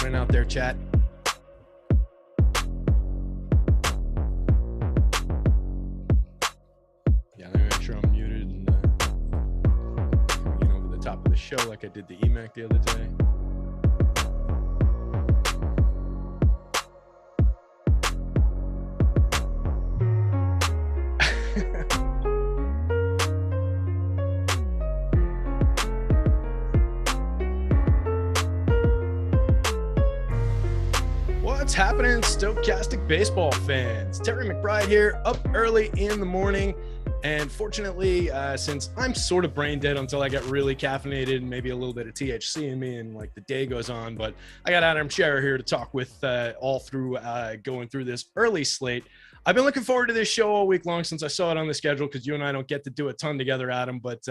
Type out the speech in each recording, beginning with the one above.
happening out there, chat? Yeah, let me make sure I'm muted and coming in over the top of the show like I did the EMac the other day. What's happening, Stokastic baseball fans? Terry McBride here, up early in the morning. And fortunately, since I'm sort of brain dead until I get really caffeinated and maybe a little bit of THC in me and like the day goes on, but I got Adam Scherer here to talk with all through going through this early slate. I've been looking forward to this show all week long since I saw it on the schedule because you and I don't get to do a ton together, Adam, but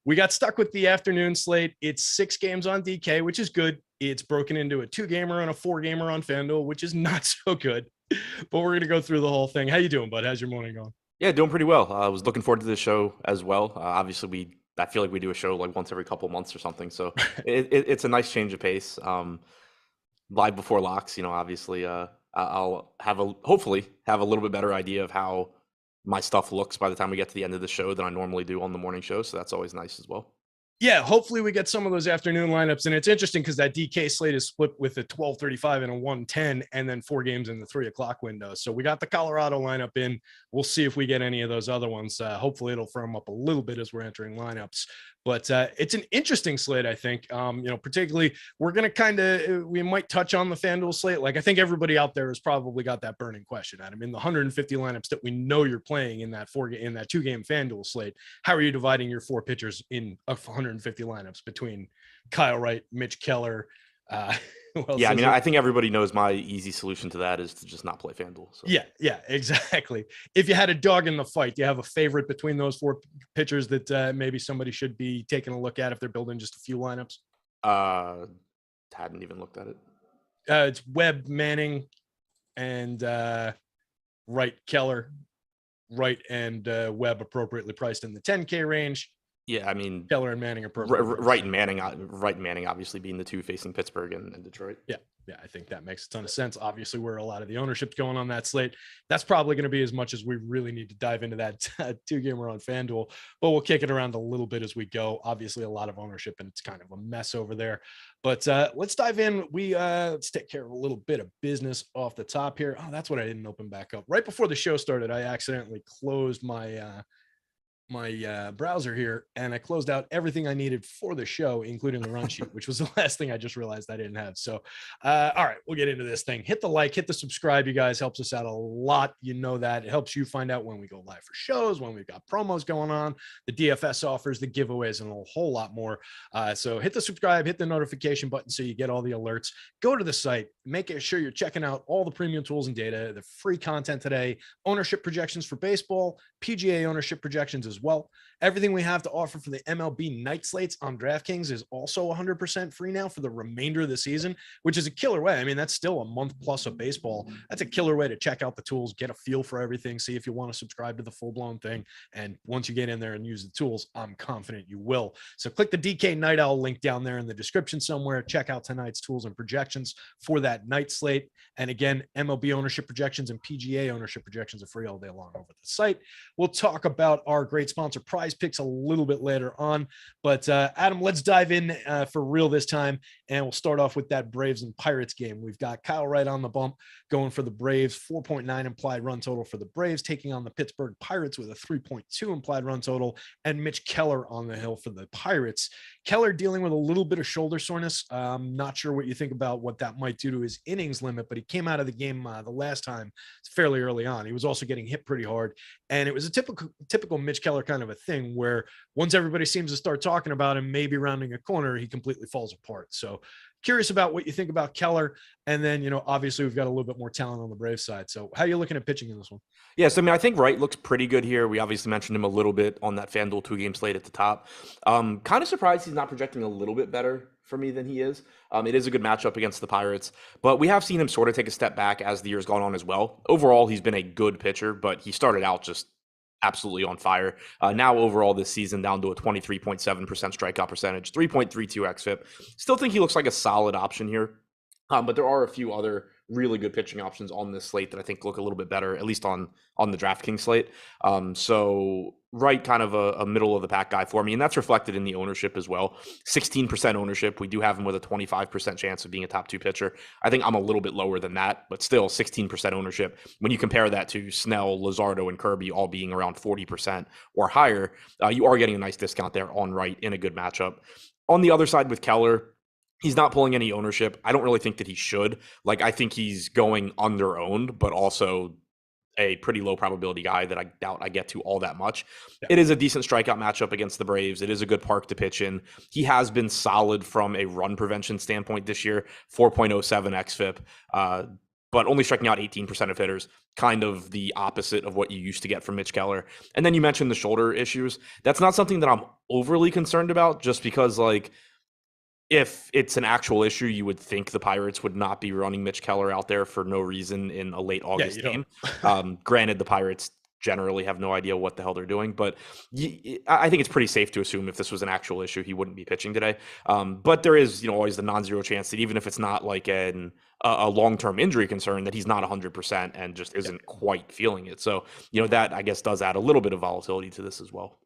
we got stuck with the afternoon slate. It's 6 games on DK, which is good. It's broken into a 2-gamer and a 4-gamer on FanDuel, which is not so good, but we're going to go through the whole thing. How you doing, bud? How's your morning going? Yeah, doing pretty well. I was looking forward to this show as well. Obviously, I feel like we do a show like once every couple months or something, so it's a nice change of pace. Live before locks, obviously, I'll hopefully have a little bit better idea of how my stuff looks by the time we get to the end of the show than I normally do on the morning show, so that's always nice as well. Yeah, hopefully we get some of those afternoon lineups. And it's interesting because that DK slate is split with a 12:35 and a 1:10 and then 4 games in the 3 o'clock window. So we got the Colorado lineup in. We'll see if we get any of those other ones. Hopefully it'll firm up a little bit as we're entering lineups. But it's an interesting slate, I think. Particularly we're going to we might touch on the FanDuel slate. Like I think everybody out there has probably got that burning question, Adam. In the 150 lineups that we know you're playing in that 2-game FanDuel slate, how are you dividing your 4 pitchers in 150 lineups between Kyle Wright, Mitch Keller? I think everybody knows my easy solution to that is to just not play FanDuel. So. Yeah, exactly. If you had a dog in the fight, do you have a favorite between those 4 pitchers that maybe somebody should be taking a look at if they're building just a few lineups? Hadn't even looked at it. It's Webb, Manning, and Wright, Keller. Wright and Webb appropriately priced in the 10K range. Yeah, I mean Keller and Manning are Wright and Manning obviously being the 2 facing Pittsburgh and Detroit. Yeah, I think that makes a ton of sense. Obviously, where a lot of the ownership's going on that slate, that's probably going to be as much as we really need to dive into that 2-gamer on FanDuel, but we'll kick it around a little bit as we go. Obviously, a lot of ownership, and it's kind of a mess over there. But let's dive in. Let's take care of a little bit of business off the top here. Oh, that's what I didn't open back up. Right before the show started, I accidentally closed my browser here, and I closed out everything I needed for the show, including the run sheet, which was the last thing I just realized I didn't have. So, all right, we'll get into this thing. Hit the like, hit the subscribe. You guys helps us out a lot. You know that. It helps you find out when we go live for shows, when we've got promos going on, the DFS offers, the giveaways, and a whole lot more. So hit the subscribe, hit the notification button so you get all the alerts. Go to the site, make sure you're checking out all the premium tools and data, the free content today, ownership projections for baseball, PGA ownership projections as well. Everything we have to offer for the MLB night slates on DraftKings is also 100% free now for the remainder of the season, which is a killer way. I mean, that's still a month plus of baseball. That's a killer way to check out the tools, get a feel for everything, see if you want to subscribe to the full-blown thing. And once you get in there and use the tools, I'm confident you will. So click the DK Night Owl link down there in the description somewhere. Check out tonight's tools and projections for that night slate. And again, MLB ownership projections and PGA ownership projections are free all day long over the site. We'll talk about our great sponsor Prize Picks a little bit later on, but Adam, let's dive in for real this time, and we'll start off with that Braves and Pirates game. We've got Kyle Wright on the bump going for the Braves, 4.9 implied run total for the Braves, taking on the Pittsburgh Pirates with a 3.2 implied run total, and Mitch Keller on the hill for the Pirates. Keller dealing with a little bit of shoulder soreness. Not sure what you think about what that might do to his innings limit, but he came out of the game the last time fairly early on. He was also getting hit pretty hard, and it was a typical Mitch Keller kind of a thing where once everybody seems to start talking about him, maybe rounding a corner, he completely falls apart. So curious about what you think about Keller. And then, obviously we've got a little bit more talent on the Braves side. So how are you looking at pitching in this one? Yes, I mean, I think Wright looks pretty good here. We obviously mentioned him a little bit on that FanDuel 2-game slate at the top. Kind of surprised he's not projecting a little bit better for me than he is. It is a good matchup against the Pirates, but we have seen him sort of take a step back as the year's gone on as well. Overall, he's been a good pitcher, but he started out just absolutely on fire. Now overall this season down to a 23.7% strikeout percentage, 3.32 xFIP. Still think he looks like a solid option here. But there are a few other really good pitching options on this slate that I think look a little bit better, at least on the DraftKings slate. So Wright, kind of a middle of the pack guy for me, and that's reflected in the ownership as well. 16% ownership. We do have him with a 25% chance of being a top 2 pitcher. I think I'm a little bit lower than that, but still 16% ownership. When you compare that to Snell, Luzardo, and Kirby all being around 40% or higher, you are getting a nice discount there on Wright in a good matchup. On the other side with Keller, he's not pulling any ownership. I don't really think that he should. Like, I think he's going under owned, but also a pretty low probability guy that I doubt I get to all that much. Yeah. It is a decent strikeout matchup against the Braves. It is a good park to pitch in. He has been solid from a run prevention standpoint this year, 4.07 xFIP, but only striking out 18% of hitters, kind of the opposite of what you used to get from Mitch Keller. And then you mentioned the shoulder issues. That's not something that I'm overly concerned about, just because, like, if it's an actual issue, you would think the Pirates would not be running Mitch Keller out there for no reason in a late August game. Granted, the Pirates generally have no idea what the hell they're doing, but I think it's pretty safe to assume if this was an actual issue, he wouldn't be pitching today. But there is, always the non-zero chance that even if it's not like a long-term injury concern, that he's not 100% and just isn't quite feeling it. So, that I guess does add a little bit of volatility to this as well.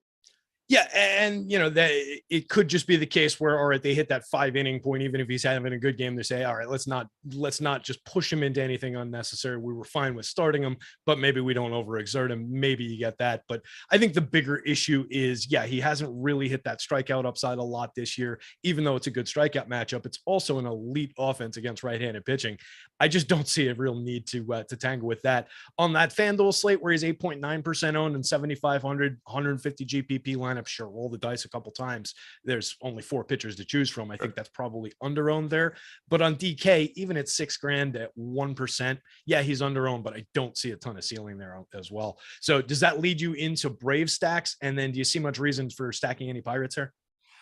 Yeah, and that it could just be the case where, all right, they hit that 5-inning point, even if he's having a good game, they say, all right, let's not just push him into anything unnecessary. We were fine with starting him, but maybe we don't overexert him. Maybe you get that. But I think the bigger issue is, he hasn't really hit that strikeout upside a lot this year, even though it's a good strikeout matchup. It's also an elite offense against right-handed pitching. I just don't see a real need to tangle with that. On that FanDuel slate where he's 8.9% owned and 7,500, 150 GPP lineup, sure, roll the dice a couple times. There's only 4 pitchers to choose from. I think that's probably under owned there. But on DK, even at $6,000 at 1%, he's under owned, but I don't see a ton of ceiling there as well. So does that lead you into Brave stacks? And then do you see much reason for stacking any Pirates here?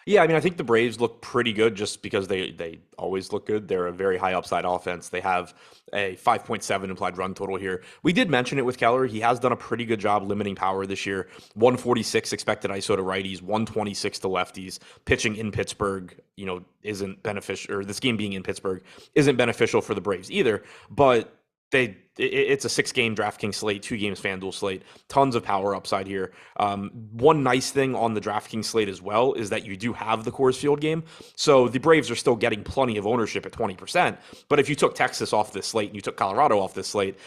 Yeah, I mean, I think the Braves look pretty good just because they always look good. They're a very high upside offense. They have a 5.7 implied run total here. We did mention it with Keller. He has done a pretty good job limiting power this year. 146 expected ISO to righties, 126 to lefties. Pitching in Pittsburgh, isn't beneficial, or this game being in Pittsburgh isn't beneficial for the Braves either. But it's a 6-game DraftKings slate, 2 games FanDuel slate, tons of power upside here. One nice thing on the DraftKings slate as well is that you do have the Coors Field game. So the Braves are still getting plenty of ownership at 20%. But if you took Texas off this slate and you took Colorado off this slate,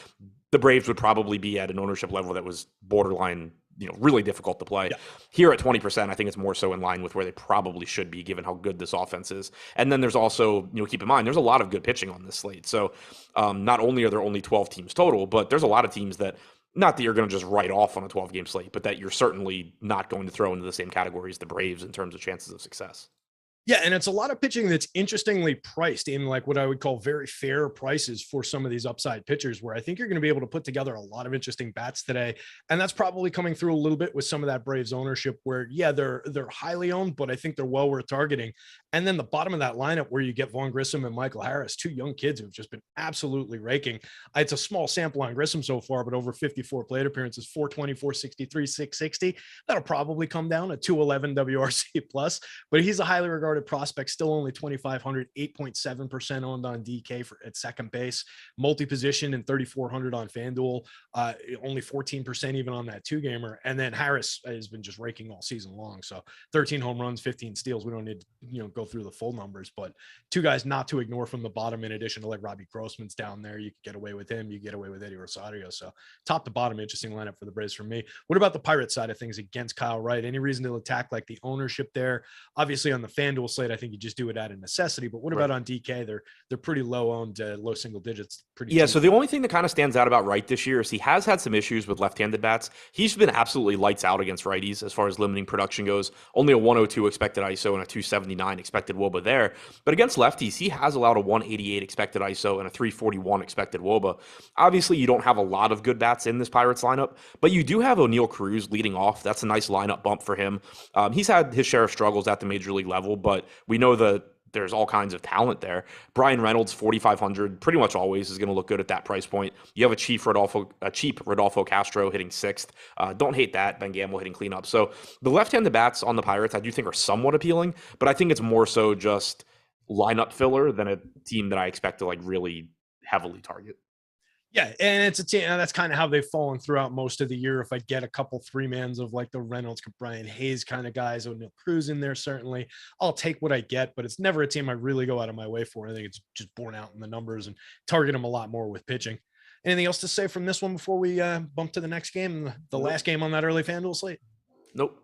the Braves would probably be at an ownership level that was borderline, really difficult to play. Yeah. Here at 20%, I think it's more so in line with where they probably should be, given how good this offense is. And then there's also, keep in mind, there's a lot of good pitching on this slate. So not only are there only 12 teams total, but there's a lot of teams that, not that you're going to just write off on a 12-game slate, but that you're certainly not going to throw into the same category as the Braves in terms of chances of success. Yeah, and it's a lot of pitching that's interestingly priced in like what I would call very fair prices for some of these upside pitchers, where I think you're going to be able to put together a lot of interesting bats today. And that's probably coming through a little bit with some of that Braves ownership where, they're highly owned, but I think they're well worth targeting. And then the bottom of that lineup where you get Vaughn Grissom and Michael Harris, 2 young kids who've just been absolutely raking. It's a small sample on Grissom so far, but over 54 plate appearances, 420, 463, 660. That'll probably come down at 211 WRC plus, but he's a highly regarded prospect, still only 2,500, 8.7% owned on DK at second base, multi-position and 3,400 on FanDuel, only 14% even on that 2-gamer. And then Harris has been just raking all season long. So 13 home runs, 15 steals. We don't need to, go through the full numbers, but 2 guys not to ignore from the bottom, in addition to like Robbie Grossman's down there. You can get away with him. You get away with Eddie Rosario. So top to bottom, interesting lineup for the Braves for me. What about the Pirates side of things against Kyle Wright? Any reason to attack like the ownership there? Obviously on the FanDuel slate, I think you just do it out of necessity, but what about on DK? They're pretty low owned, low single digits. Cheap. So the only thing that kind of stands out about Wright this year is he has had some issues with left-handed bats. He's been absolutely lights out against righties as far as limiting production goes. Only a 102 expected ISO and a 279 expected WOBA there. But against lefties, he has allowed a 188 expected ISO and a 341 expected WOBA. Obviously, you don't have a lot of good bats in this Pirates lineup, but you do have O'Neal Cruz leading off. That's a nice lineup bump for him. He's had his share of struggles at the major league level, but we know that there's all kinds of talent there. Brian Reynolds, 4,500, pretty much always is going to look good at that price point. You have a cheap Rodolfo Castro hitting 6th. Don't hate that. Ben Gamble hitting cleanup. So the left-handed bats on the Pirates, I do think are somewhat appealing, but I think it's more so just lineup filler than a team that I expect to like really heavily target. Yeah, and it's a team, and that's kind of how they've fallen throughout most of the year. If I get a couple three mans of like the Reynolds, Brian Hayes kind of guys, O'Neal Cruz in there, certainly I'll take what I get, but it's never a team I really go out of my way for. I think it's just borne out in the numbers and target them a lot more with pitching. Anything else to say from this one before we bump to the next game, the last game on that early FanDuel slate? Nope.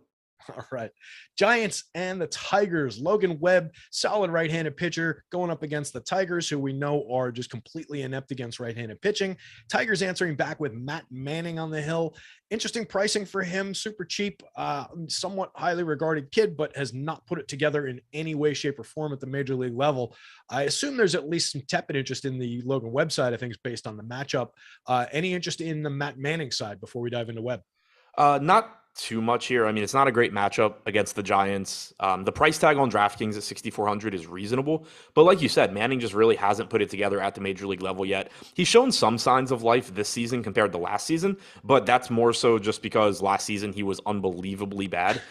All right. Giants and the Tigers. Logan Webb, solid right-handed pitcher going up against the Tigers, who we know are just completely inept against right-handed pitching. Tigers answering back with Matt Manning on the hill. Interesting pricing for him, super cheap, somewhat highly regarded kid, but has not put it together in any way, shape, or form at the major league level. I assume there's at least some tepid interest in the Logan Webb side, I think, is based on the matchup. Any interest in the Matt Manning side before we dive into Webb? Not too much here. I mean, it's not a great matchup against the Giants. The price tag on DraftKings at 6,400 is reasonable, but like you said, Manning just really hasn't put it together at the major league level yet. He's shown some signs of life this season compared to last season, but that's more so just because last season he was unbelievably bad.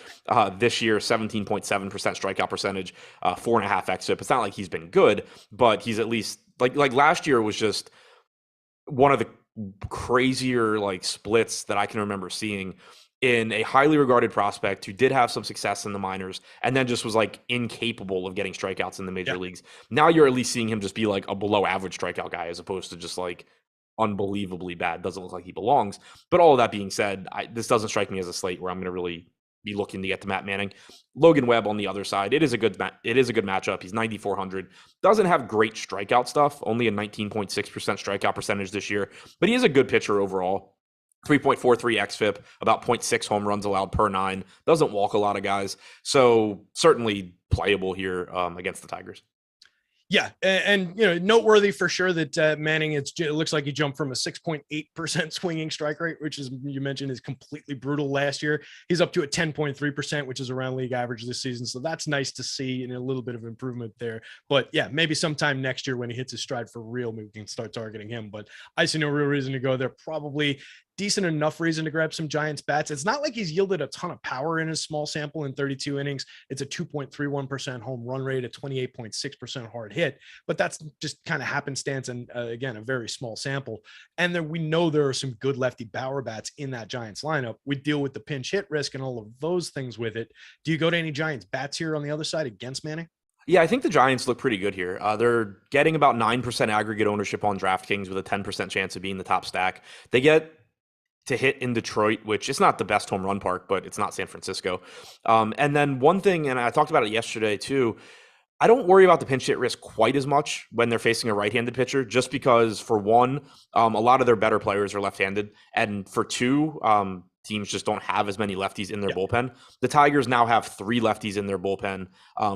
This year, 17.7% strikeout percentage, 4.5 xFIP. It's not like he's been good, but he's at least like last year was just one of the crazier like splits that I can remember seeing in a highly regarded prospect who did have some success in the minors and then just was like incapable of getting strikeouts in the major leagues. Now you're at least seeing him just be like a below average strikeout guy as opposed to just like unbelievably bad. Doesn't look like he belongs. But all of that being said, this doesn't strike me as a slate where I'm going to really be looking to get to Matt Manning. Logan Webb on the other side, it is a good matchup. He's 9,400. Doesn't have great strikeout stuff, only a 19.6% strikeout percentage this year, but he is a good pitcher overall. 3.43 xFIP, about 0.6 home runs allowed per 9. Doesn't walk a lot of guys. So certainly playable here against the Tigers. Yeah, and noteworthy for sure that Manning, it looks like he jumped from a 6.8% swinging strike rate, which, is you mentioned, is completely brutal last year. He's up to a 10.3%, which is around league average this season. So that's nice to see, and a little bit of improvement there. But yeah, maybe sometime next year when he hits his stride for real, we can start targeting him. But I see no real reason to go there. Probably decent enough reason to grab some Giants bats. It's not like he's yielded a ton of power in his small sample in 32 innings. It's a 2.31% home run rate, a 28.6% hard hit, but that's just kind of happenstance. And again, a very small sample. And then we know there are some good lefty power bats in that Giants lineup. We deal with the pinch hit risk and all of those things with it. Do you go to any Giants bats here on the other side against Manning? Yeah, I think the Giants look pretty good here. They're getting about 9% aggregate ownership on DraftKings with a 10% chance of being the top stack. They get to hit in Detroit, which is not the best home run park, but it's not San Francisco. And then one thing, and I talked about it yesterday too, I don't worry about the pinch hit risk quite as much when they're facing a right-handed pitcher, just because for one, a lot of their better players are left-handed. And for two, teams just don't have as many lefties in their bullpen. The Tigers now have 3 lefties in their bullpen,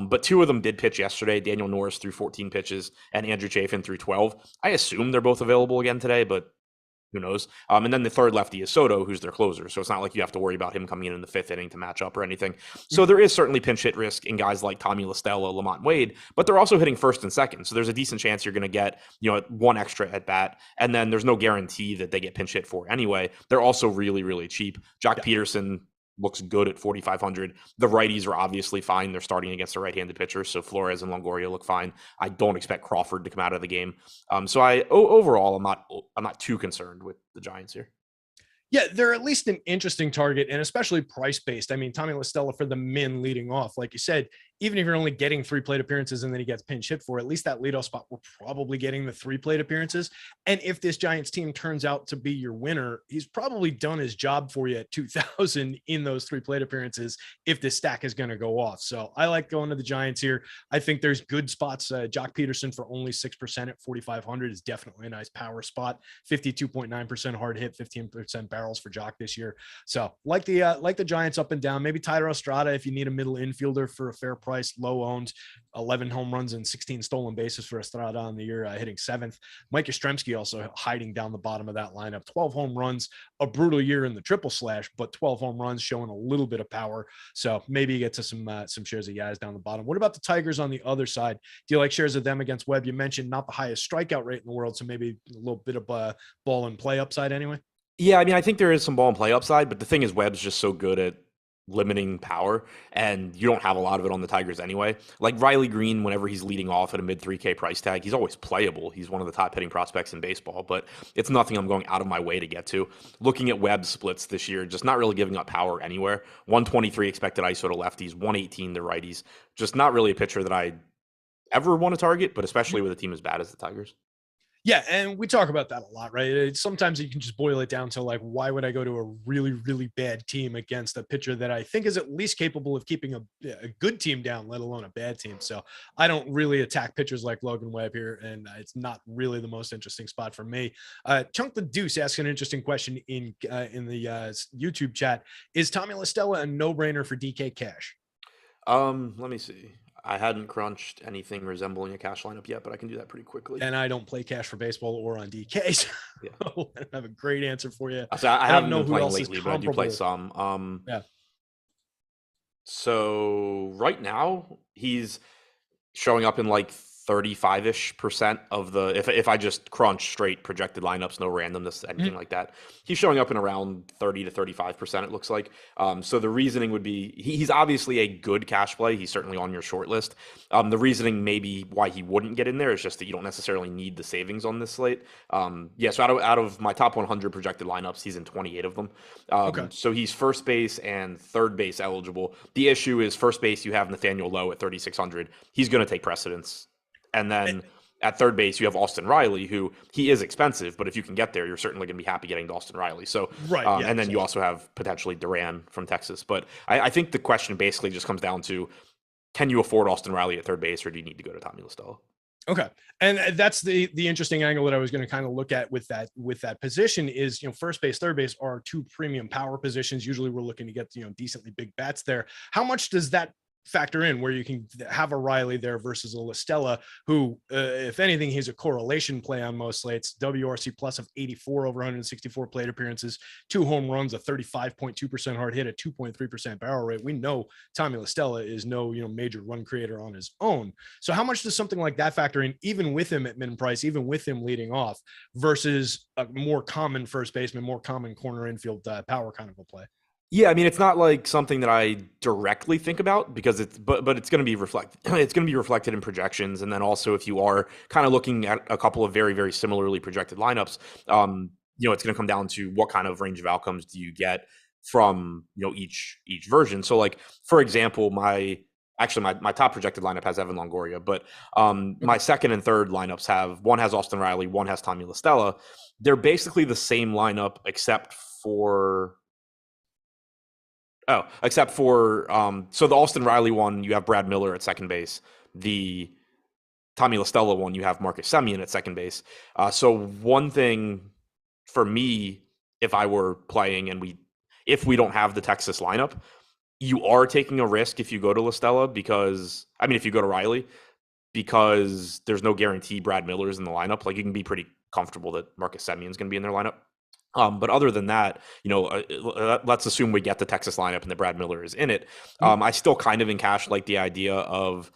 but 2 of them did pitch yesterday. Daniel Norris threw 14 pitches and Andrew Chafin threw 12. I assume they're both available again today, but who knows? And then the third lefty is Soto, who's their closer. So it's not like you have to worry about him coming in the 5th inning to match up or anything. So there is certainly pinch hit risk in guys like Tommy La Stella, Lamont Wade, but they're also hitting first and second. So there's a decent chance you're going to get, one extra at bat. And then there's no guarantee that they get pinch hit for anyway. They're also really, really cheap. Jock Peterson looks good at 4,500. The righties are obviously fine. They're starting against a right-handed pitcher, so Flores and Longoria look fine. I don't expect Crawford to come out of the game. So overall, I'm not too concerned with the Giants here. Yeah, they're at least an interesting target, and especially price-based. I mean, Tommy La Stella for the min leading off. Like you said, even if you're only getting 3 plate appearances and then he gets pinch hit for, at least that leadoff spot, we're probably getting the 3 plate appearances. And if this Giants team turns out to be your winner, he's probably done his job for you at 2,000 in those 3 plate appearances if this stack is going to go off. So I like going to the Giants here. I think there's good spots. Jock Peterson for only 6% at 4,500 is definitely a nice power spot. 52.9% hard hit, 15% barrels for Jock this year. So like the Giants up and down. Maybe Tyler Estrada if you need a middle infielder for a fair price, low owned, 11 home runs and 16 stolen bases for Estrada on the year, hitting 7th. Mike Yastrzemski also hiding down the bottom of that lineup. 12 home runs, a brutal year in the triple slash, but 12 home runs showing a little bit of power. So maybe you get to some shares of guys down the bottom. What about the Tigers on the other side? Do you like shares of them against Webb? You mentioned not the highest strikeout rate in the world, so maybe a little bit of ball and play upside anyway. Yeah, I mean, I think there is some ball and play upside, but the thing is Webb's just so good at limiting power, and you don't have a lot of it on the Tigers anyway. Like Riley Green, whenever he's leading off at a mid 3K price tag, he's always playable. He's one of the top hitting prospects in baseball, but it's nothing I'm going out of my way to get to. Looking at Webb's splits this year, just not really giving up power anywhere. 123 expected ISO to lefties, 118 to righties. Just not really a pitcher that I ever want to target, but especially with a team as bad as the Tigers. Yeah, and we talk about that a lot, right? Sometimes you can just boil it down to like, why would I go to a really, really bad team against a pitcher that I think is at least capable of keeping a good team down, let alone a bad team? So I don't really attack pitchers like Logan Webb here, and it's not really the most interesting spot for me. Chunk the Deuce asks an interesting question in the YouTube chat. Is Tommy La Stella a no-brainer for DK Cash? Let me see. I hadn't crunched anything resembling a cash lineup yet, but I can do that pretty quickly. And I don't play cash for baseball or on DK, so yeah. I don't have a great answer for you. So I haven't been playing lately, but I do play some. Yeah. So right now he's showing up in like 35-ish% of the, if I just crunch straight projected lineups, no randomness, anything like that, he's showing up in around 30 to 35%, it looks like. So the reasoning would be, he's obviously a good cash play. He's certainly on your short list. The reasoning maybe why he wouldn't get in there is just that you don't necessarily need the savings on this slate. Yeah, so out of my top 100 projected lineups, he's in 28 of them. Okay. So he's first base and third base eligible. The issue is first base, you have Nathaniel Lowe at 3,600. He's going to take precedence. And then at third base, you have Austin Riley, who he is expensive, but if you can get there, you're certainly going to be happy getting to Austin Riley. So, right. And then you also have potentially Duran from Texas. But I think the question basically just comes down to, can you afford Austin Riley at third base, or do you need to go to Tommy La Stella? Okay. And that's the interesting angle that I was going to kind of look at with that position is, first base, third base are two premium power positions. Usually we're looking to get, decently big bats there. How much does that factor in where you can have a Riley there versus a La Stella, who, if anything, he's a correlation play on most slates. WRC plus of 84 over 164 plate appearances, 2 home runs, a 35.2% hard hit, a 2.3% barrel rate. We know Tommy La Stella is no, major run creator on his own. So how much does something like that factor in, even with him at min price, even with him leading off, versus a more common first baseman, more common corner infield power kind of a play? Yeah, I mean, it's not like something that I directly think about because but it's going to be reflected. It's going to be reflected in projections, and then also if you are kind of looking at a couple of very, very similarly projected lineups, it's going to come down to what kind of range of outcomes do you get from each version. So, like for example, my top projected lineup has Evan Longoria, but my second and third lineups have Austin Riley, one has Tommy La Stella. They're basically the same lineup except for. So the Austin Riley one, you have Brad Miller at second base. The Tommy La Stella one, you have Marcus Semien at second base. So one thing for me, if I were playing and if we don't have the Texas lineup, you are taking a risk if you go to La Stella if you go to Riley, because there's no guarantee Brad Miller's in the lineup. Like you can be pretty comfortable that Marcus Semien's going to be in their lineup. But other than that, let's assume we get the Texas lineup and that Brad Miller is in it. I still kind of in cash like the idea of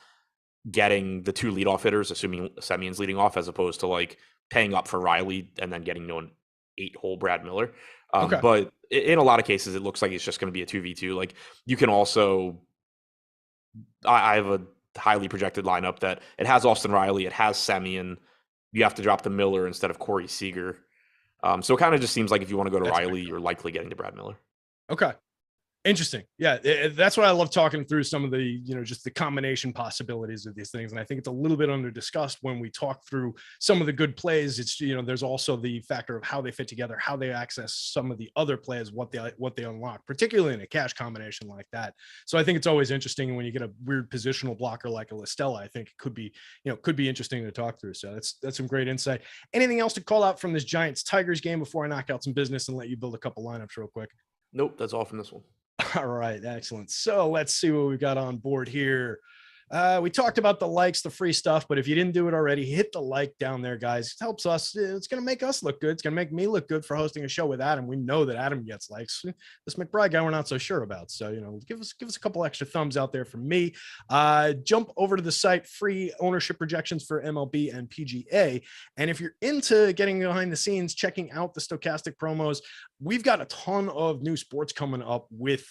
getting the 2 leadoff hitters, assuming Semien's leading off, as opposed to like paying up for Riley and then getting an 8-hole Brad Miller. Okay. But in a lot of cases, it looks like it's just going to be a 2v2. Like you can also, I have a highly projected lineup that it has Austin Riley, it has Semien. You have to drop the Miller instead of Corey Seager. So it kind of just seems like if you want to go to Riley, you're likely getting to Brad Miller. Okay. Interesting. Yeah. That's why I love talking through some of the, just the combination possibilities of these things. And I think it's a little bit under discussed when we talk through some of the good plays. It's, there's also the factor of how they fit together, how they access some of the other plays, what they unlock, particularly in a cash combination like that. So I think it's always interesting when you get a weird positional blocker like a La Stella. I think it could be interesting to talk through. So that's some great insight. Anything else to call out from this Giants-Tigers game before I knock out some business and let you build a couple lineups real quick? Nope. That's all from this one. All right, excellent. So let's see what we've got on board here. We talked about the likes, the free stuff, but if you didn't do it already, hit the like down there, guys. It helps us. It's going to make us look good. It's going to make me look good for hosting a show with Adam. We know that Adam gets likes. This McBride guy, we're not so sure about. So, give us a couple extra thumbs out there from me. Jump over to the site, free ownership projections for MLB and PGA. And if you're into getting behind the scenes, checking out the Stokastic promos, we've got a ton of new sports coming up with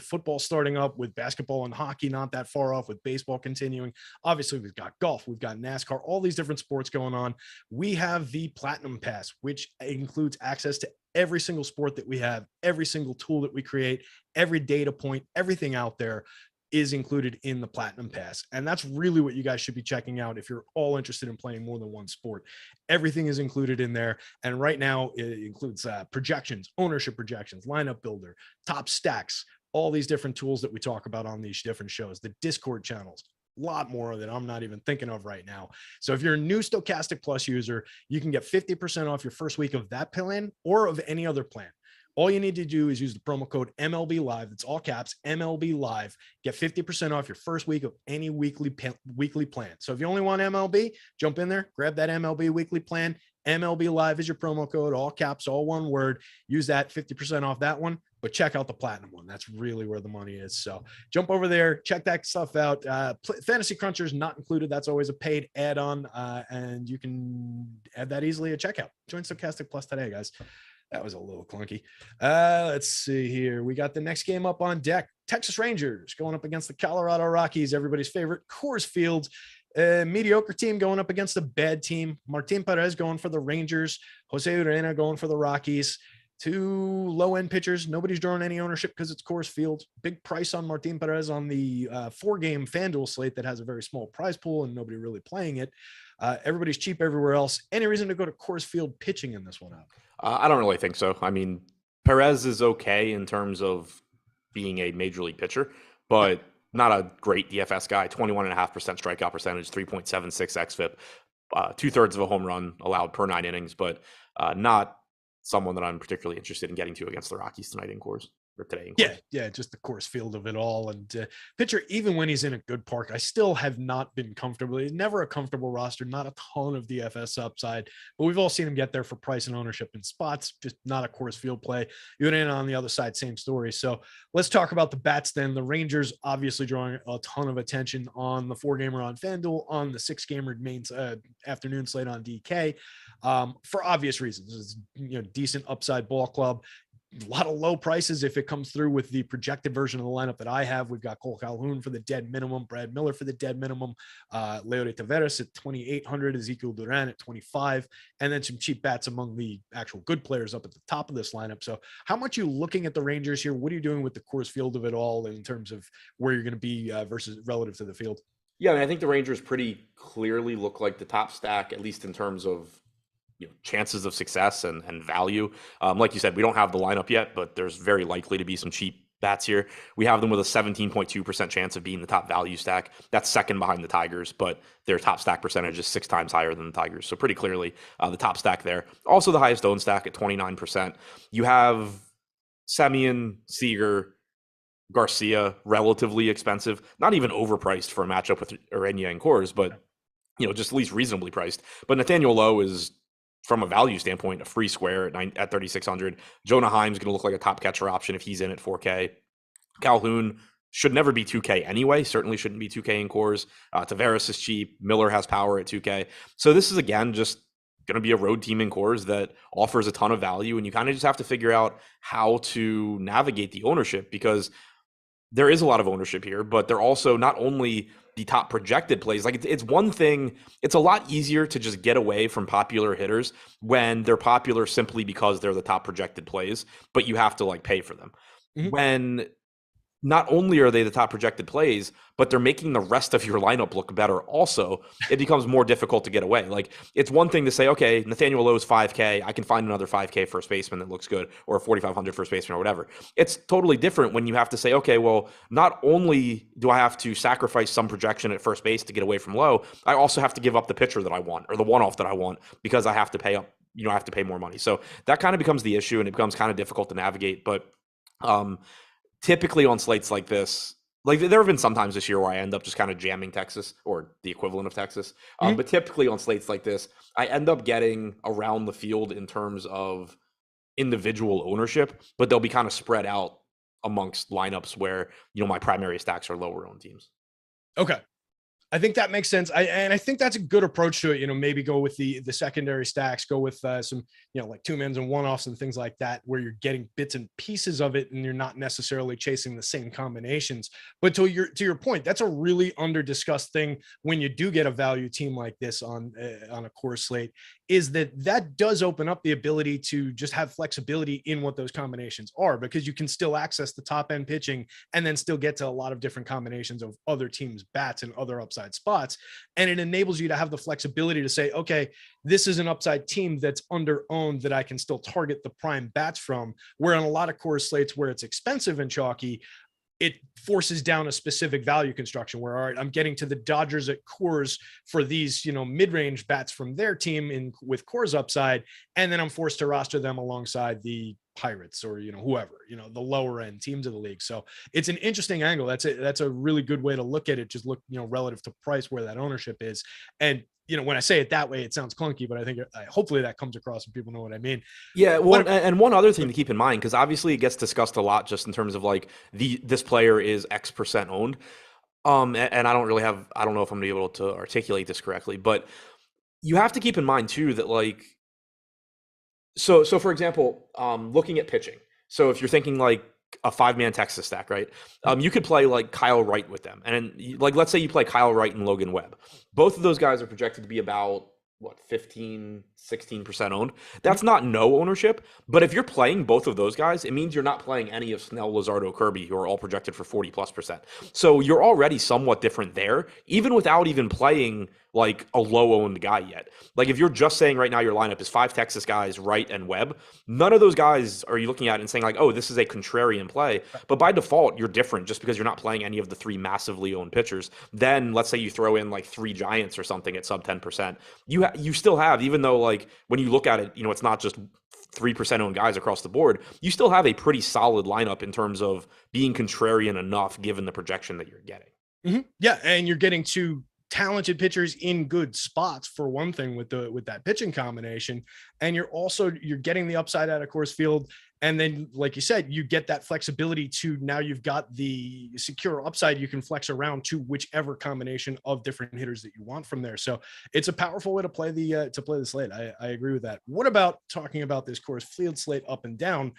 football starting up, with basketball and hockey not that far off, with baseball continuing. Obviously, we've got golf, we've got NASCAR, all these different sports going on. We have the Platinum Pass, which includes access to every single sport that we have, every single tool that we create, every data point, everything out there is included in the Platinum Pass. And that's really what you guys should be checking out if you're all interested in playing more than one sport. Everything is included in there. And right now it includes projections, ownership projections, lineup builder, top stacks, all these different tools that we talk about on these different shows, the Discord channels, a lot more that I'm not even thinking of right now. So if you're a new Stokastic Plus user, you can get 50% off your first week of that plan or of any other plan. All you need to do is use the promo code MLB Live. That's all caps, MLB Live. Get 50% off your first week of any weekly plan. So if you only want MLB, jump in there, grab that MLB weekly plan. MLB Live is your promo code, all caps, all one word. Use that 50% off that one, but check out the Platinum one. That's really where the money is. So jump over there, check that stuff out. Fantasy Cruncher is not included. That's always a paid add-on, and you can add that easily at checkout. Join Stokastic Plus today, guys. That was a little clunky. Let's see here. We got the next game up on deck. Texas Rangers going up against the Colorado Rockies, everybody's favorite Coors Field. Mediocre team going up against a bad team. Martin Perez going for the Rangers. Jose Urena going for the Rockies. Two low-end pitchers. Nobody's drawing any ownership because it's Coors Field. Big price on Martin Perez on the 4-game FanDuel slate that has a very small prize pool and nobody really playing it. Everybody's cheap everywhere else. Any reason to go to Coors Field pitching in this one out? I don't really think so. I mean, Perez is okay in terms of being a major league pitcher, but not a great DFS guy. 21.5% strikeout percentage, 3.76 xFIP, 2/3 of a home run allowed per 9 innings, but not someone that I'm particularly interested in getting to against the Rockies tonight in Coors. Or today in Coors. Yeah, just the Coors Field of it all. And pitcher, even when he's in a good park, I still have not been comfortable. He's never a comfortable roster, not a ton of DFS upside, but we've all seen him get there for price and ownership in spots, just not a Coors Field play. Even on the other side, same story. So let's talk about the bats then. The Rangers obviously drawing a ton of attention on the 4-gamer on FanDuel, on the 6-gamer main afternoon slate on DK, for obvious reasons. It's, decent upside ball club. A lot of low prices if it comes through with the projected version of the lineup that I have. We've got Cole Calhoun for the dead minimum, Brad Miller for the dead minimum, Leo Taveras at 2,800, Ezekiel Duran at 25, and then some cheap bats among the actual good players up at the top of this lineup. So how much you looking at the Rangers here? What are you doing with the Coors Field of it all in terms of where you're going to be versus relative to the field? Yeah, I mean, I think the Rangers pretty clearly look like the top stack, at least in terms of chances of success and value. Like you said, we don't have the lineup yet, but there's very likely to be some cheap bats here. We have them with a 17.2% chance of being the top value stack. That's second behind the Tigers, but their top stack percentage is 6 times higher than the Tigers. So pretty clearly the top stack there. Also the highest owned stack at 29%. You have Semien, Seager, Garcia, relatively expensive, not even overpriced for a matchup with Urena and Coors, but just at least reasonably priced. But Nathaniel Lowe is, from a value standpoint, a free square at 3,600. Jonah Heim's going to look like a top catcher option if he's in at 4K. Calhoun should never be 2K anyway. Certainly shouldn't be 2K in Coors. Taveras is cheap. Miller has power at 2K. So this is, again, just going to be a road team in Coors that offers a ton of value. And you kind of just have to figure out how to navigate the ownership, because there is a lot of ownership here, but they're also not only the top projected plays. Like it's one thing, it's a lot easier to just get away from popular hitters when they're popular simply because they're the top projected plays, but you have to pay for them. Mm-hmm. When not only are they the top projected plays, but they're making the rest of your lineup look better also, it becomes more difficult to get away. It's one thing to say, okay, Nathaniel Lowe's 5K, I can find another 5K first baseman that looks good, or a 4,500 first baseman or whatever. It's totally different when you have to say, okay, well, not only do I have to sacrifice some projection at first base to get away from Lowe, I also have to give up the pitcher that I want, or the one-off that I want, because I have to pay up, I have to pay more money. So that kind of becomes the issue, and it becomes kind of difficult to navigate. But typically on slates like this, there have been sometimes this year where I end up just kind of jamming Texas, or the equivalent of Texas. Mm-hmm. But typically on slates like this, I end up getting around the field in terms of individual ownership, but they'll be kind of spread out amongst lineups where, my primary stacks are lower owned teams. Okay. I think that makes sense. I think that's a good approach to it. Maybe go with the secondary stacks, go with some, like two mans and one offs and things like that, where you're getting bits and pieces of it, and you're not necessarily chasing the same combinations. But to your point, that's a really under discussed thing when you do get a value team like this on a core slate, is that does open up the ability to just have flexibility in what those combinations are, because you can still access the top end pitching and then still get to a lot of different combinations of other teams' bats and other upside spots. And it enables you to have the flexibility to say, okay, this is an upside team that's under owned that I can still target the prime bats from, where on a lot of core slates where it's expensive and chalky, it forces down a specific value construction where, all right, I'm getting to the Dodgers at Coors for these, mid-range bats from their team with Coors upside. And then I'm forced to roster them alongside the Pirates or, whoever, the lower end teams of the league. So it's an interesting angle. That's a really good way to look at it. Just look, relative to price, where that ownership is. And, when I say it that way, it sounds clunky, but I think hopefully that comes across and people know what I mean. Yeah. And one other thing to keep in mind, because obviously it gets discussed a lot just in terms of like this player is X% owned. And I don't know if I'm gonna be able to articulate this correctly, but you have to keep in mind too, that like, so for example, looking at pitching. So if you're thinking like a 5-man Texas stack, right? You could play like Kyle Wright with them. And like, let's say you play Kyle Wright and Logan Webb. Both of those guys are projected to be about 15-16% owned. That's not no ownership, but if you're playing both of those guys, it means you're not playing any of Snell, Luzardo, Kirby, who are all projected for 40+%. So you're already somewhat different there, even without even playing like a low owned guy yet. Like if you're just saying right now your lineup is 5 Texas guys, Wright and Webb, none of those guys are you looking at and saying like, oh, this is a contrarian play. But by default, you're different just because you're not playing any of the 3 massively owned pitchers. Then let's say you throw in like 3 Giants or something at sub 10%. You still have, even though like when you look at it, it's not just 3% owned guys across the board, you still have a pretty solid lineup in terms of being contrarian enough given the projection that you're getting. Mm-hmm. Yeah, and you're getting 2 talented pitchers in good spots for one thing with that pitching combination, and you're getting the upside out of Coors Field, and then like you said, you get that flexibility to now you've got the secure upside you can flex around to whichever combination of different hitters that you want from there. So it's a powerful way to play the slate. I agree with that. What about talking about this Coors Field slate up and down?